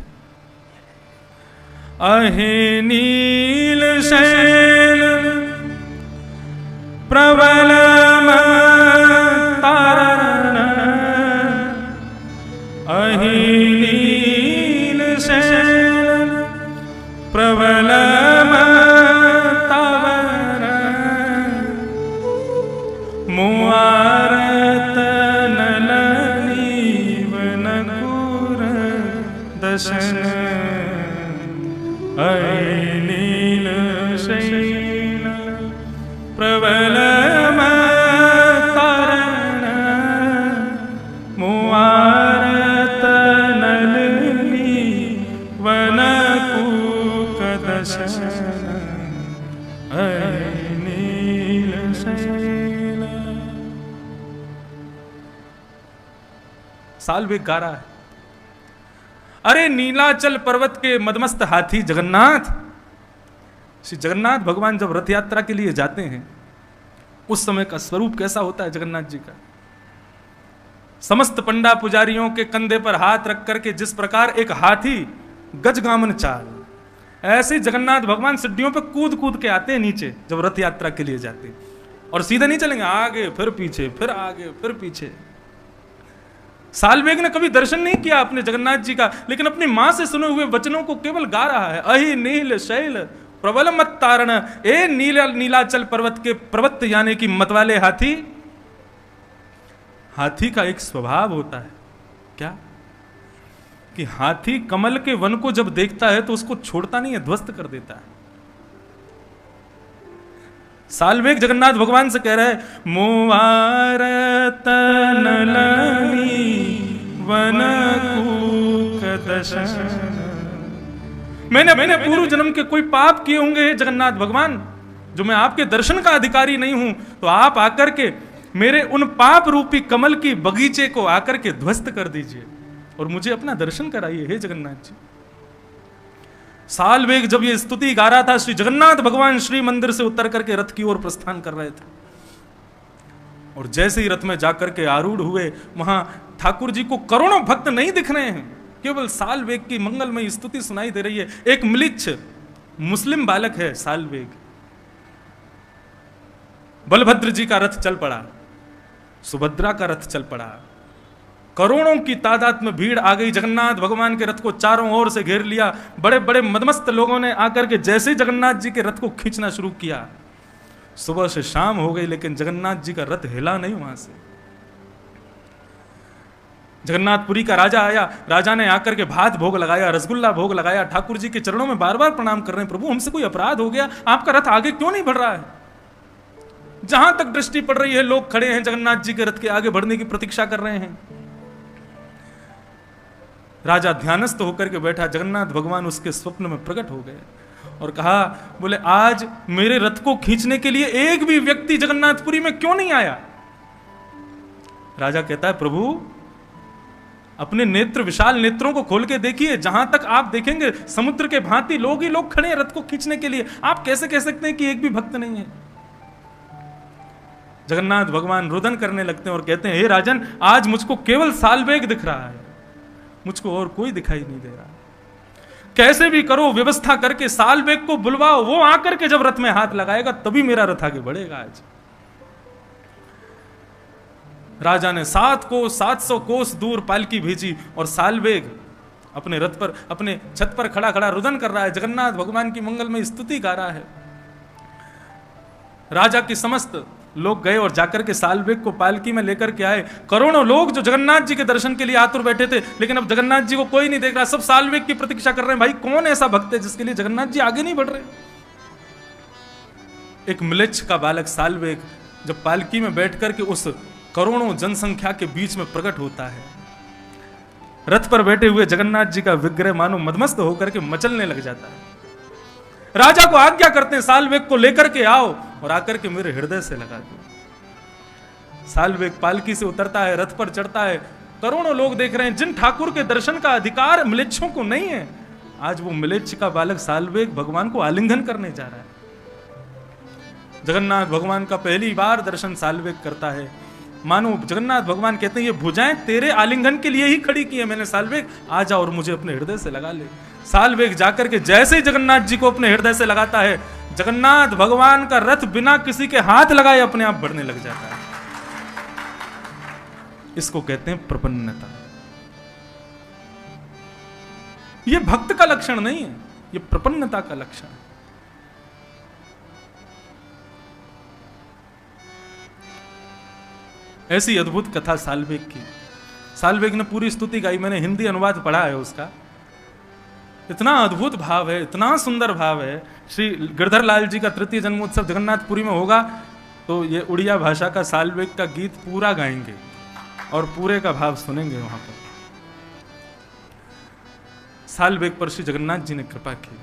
अहे नील शैल प्रबल तारण, अहे नील शैल प्रबल तारण, मुआरत नलनीवन कुर दशन, अये नील शैल प्रबल तारण, मुआरत नलनीवन कुर दशन, अये नील शैल। सालवेग गा रहा है, अरे नीलाचल पर्वत के मदमस्त हाथी जगन्नाथ। श्री जगन्नाथ भगवान जब रथ यात्रा के लिए जाते हैं उस समय का स्वरूप कैसा होता है जगन्नाथ जी का? समस्त पंडा पुजारियों के कंधे पर हाथ रख करके जिस प्रकार एक हाथी गजगामन चाल, ऐसे जगन्नाथ भगवान सिड्डियों पर कूद कूद के आते हैं नीचे जब रथ यात्रा के लिए जाते हैं, और सीधे नहीं चलेंगे, आगे फिर पीछे, फिर आगे फिर पीछे। सालवेग ने कभी दर्शन नहीं किया अपने जगन्नाथ जी का, लेकिन अपनी मां से सुने हुए वचनों को केवल गा रहा है। अहि नील शैल प्रबल मत तारण, ए नीलाचल पर्वत के पर्वत यानी कि मत वाले हाथी। हाथी का एक स्वभाव होता है क्या कि हाथी कमल के वन को जब देखता है तो उसको छोड़ता नहीं है, ध्वस्त कर देता है। सालवेग जगन्नाथ भगवान से कह रहा है, मुआरत नलनी वन कूक दशन। मैंने पूर्व जन्म के कोई पाप किए होंगे जगन्नाथ भगवान, जो मैं आपके दर्शन का अधिकारी नहीं हूं, तो आप आकर के मेरे उन पाप रूपी कमल की बगीचे को आकर के ध्वस्त कर दीजिए और मुझे अपना दर्शन कराइए, हे जगन्नाथ जी। सालवेग जब ये स्तुति गा रहा था, श्री जगन्नाथ भगवान श्री मंदिर से उतर करके रथ की ओर प्रस्थान कर रहे थे, और जैसे ही रथ में जाकर के आरूढ़ हुए, वहां ठाकुर जी को करोड़ों भक्त नहीं दिख रहे हैं, केवल सालवेग की मंगलमय स्तुति सुनाई दे रही है। एक म्लिच्छ मुस्लिम बालक है सालवेग। बलभद्र जी का रथ चल पड़ा, सुभद्रा का रथ चल पड़ा, करोड़ों की तादाद में भीड़ आ गई। जगन्नाथ भगवान के रथ को चारों ओर से घेर लिया। बड़े बड़े मदमस्त लोगों ने आकर के जैसे ही जगन्नाथ जी के रथ को खींचना शुरू किया, सुबह से शाम हो गई, लेकिन जगन्नाथ जी का रथ हिला नहीं वहां से। जगन्नाथपुरी का राजा आया, राजा ने आकर के भात भोग लगाया, रसगुल्ला भोग लगाया, ठाकुर जी के चरणों में बार बार प्रणाम कर रहे हैं, प्रभु हमसे कोई अपराध हो गया, आपका रथ आगे क्यों नहीं बढ़ रहा है? जहां तक दृष्टि पड़ रही है लोग खड़े हैं जगन्नाथ जी के रथ के आगे बढ़ने की प्रतीक्षा कर रहे हैं। राजा ध्यानस्थ होकर के बैठा, जगन्नाथ भगवान उसके स्वप्न में प्रकट हो गए और कहा, बोले आज मेरे रथ को खींचने के लिए एक भी व्यक्ति जगन्नाथपुरी में क्यों नहीं आया? राजा कहता है, प्रभु अपने नेत्र, विशाल नेत्रों को खोल के देखिए, जहां तक आप देखेंगे समुद्र के भांति लोग ही लोग खड़े हैं रथ को खींचने के लिए, आप कैसे कह सकते हैं कि एक भी भक्त नहीं है? जगन्नाथ भगवान रुदन करने लगते हैं और कहते हैं, हे राजन, आज मुझको केवल सालवेग दिख रहा है, मुझको और कोई दिखाई नहीं दे रहा। कैसे भी करो व्यवस्था करके सालवेग को बुलवाओ, वो आकर के जब रथ में हाथ लगाएगा तभी मेरा रथ आगे बढ़ेगा। आज राजा ने 700 कोस दूर पालकी भेजी और सालवेग अपने रथ पर, अपने छत पर खड़ा खड़ा रुदन कर रहा है, जगन्नाथ भगवान की मंगलमय स्तुति गा रहा है। राजा की समस्त लोग गए और जाकर के सालवेग को पालकी में लेकर के आए। करोड़ों लोग जो जगन्नाथ जी के दर्शन के लिए आतुर बैठे थे, लेकिन अब जगन्नाथ जी को कोई नहीं देख रहा, सब सालवेग की प्रतीक्षा कर रहे हैं, भाई कौन ऐसा भक्त है जिसके लिए जगन्नाथ जी आगे नहीं बढ़ रहे। एक म्लेच्छ का बालक सालवेग जब पालकी में बैठ करके उस करोड़ों जनसंख्या के बीच में प्रकट होता है, रथ पर बैठे हुए जगन्नाथ जी का विग्रह मानो मदमस्त होकर के मचलने लग जाता है। राजा को आज्ञा करते हैं, साल्वेग को लेकर के आओ और आकर के मेरे हृदय से लगा दो। साल्वेग पालकी से उतरता है, रथ पर चढ़ता है। करोड़ों लोग देख रहे हैं। जिन ठाकुर के दर्शन का अधिकार म्लेच्छों को नहीं है, आज वो म्लेच्छ का बालक साल्वेग भगवान को आलिंगन करने जा रहा है। जगन्नाथ भगवान का पहली बार दर्शन साल्वेग करता है। मानो जगन्नाथ भगवान कहते हैं, ये भुजाएं तेरे आलिंगन के लिए ही खड़ी की है मैंने साल्वेग, आ जा और मुझे अपने हृदय से लगा ले। साल्वेग जाकर के जैसे ही जगन्नाथ जी को अपने हृदय से लगाता है, जगन्नाथ भगवान का रथ बिना किसी के हाथ लगाए अपने आप बढ़ने लग जाता है। इसको कहते हैं प्रपन्नता। ये भक्त का लक्षण नहीं है, ये प्रपन्नता का लक्षण है। ऐसी अद्भुत कथा साल्वेग की। साल्वेग ने पूरी स्तुति गाई, मैंने हिंदी अनुवाद पढ़ा है उसका। इतना अद्भुत भाव है, इतना सुंदर भाव है। श्री गिरधर लाल जी का तृतीय जन्मोत्सव जगन्नाथपुरी में होगा तो ये उड़िया भाषा का साल्वेग का गीत पूरा गाएंगे और पूरे का भाव सुनेंगे वहां पर। साल्वेग पर श्री जगन्नाथ जी ने कृपा की।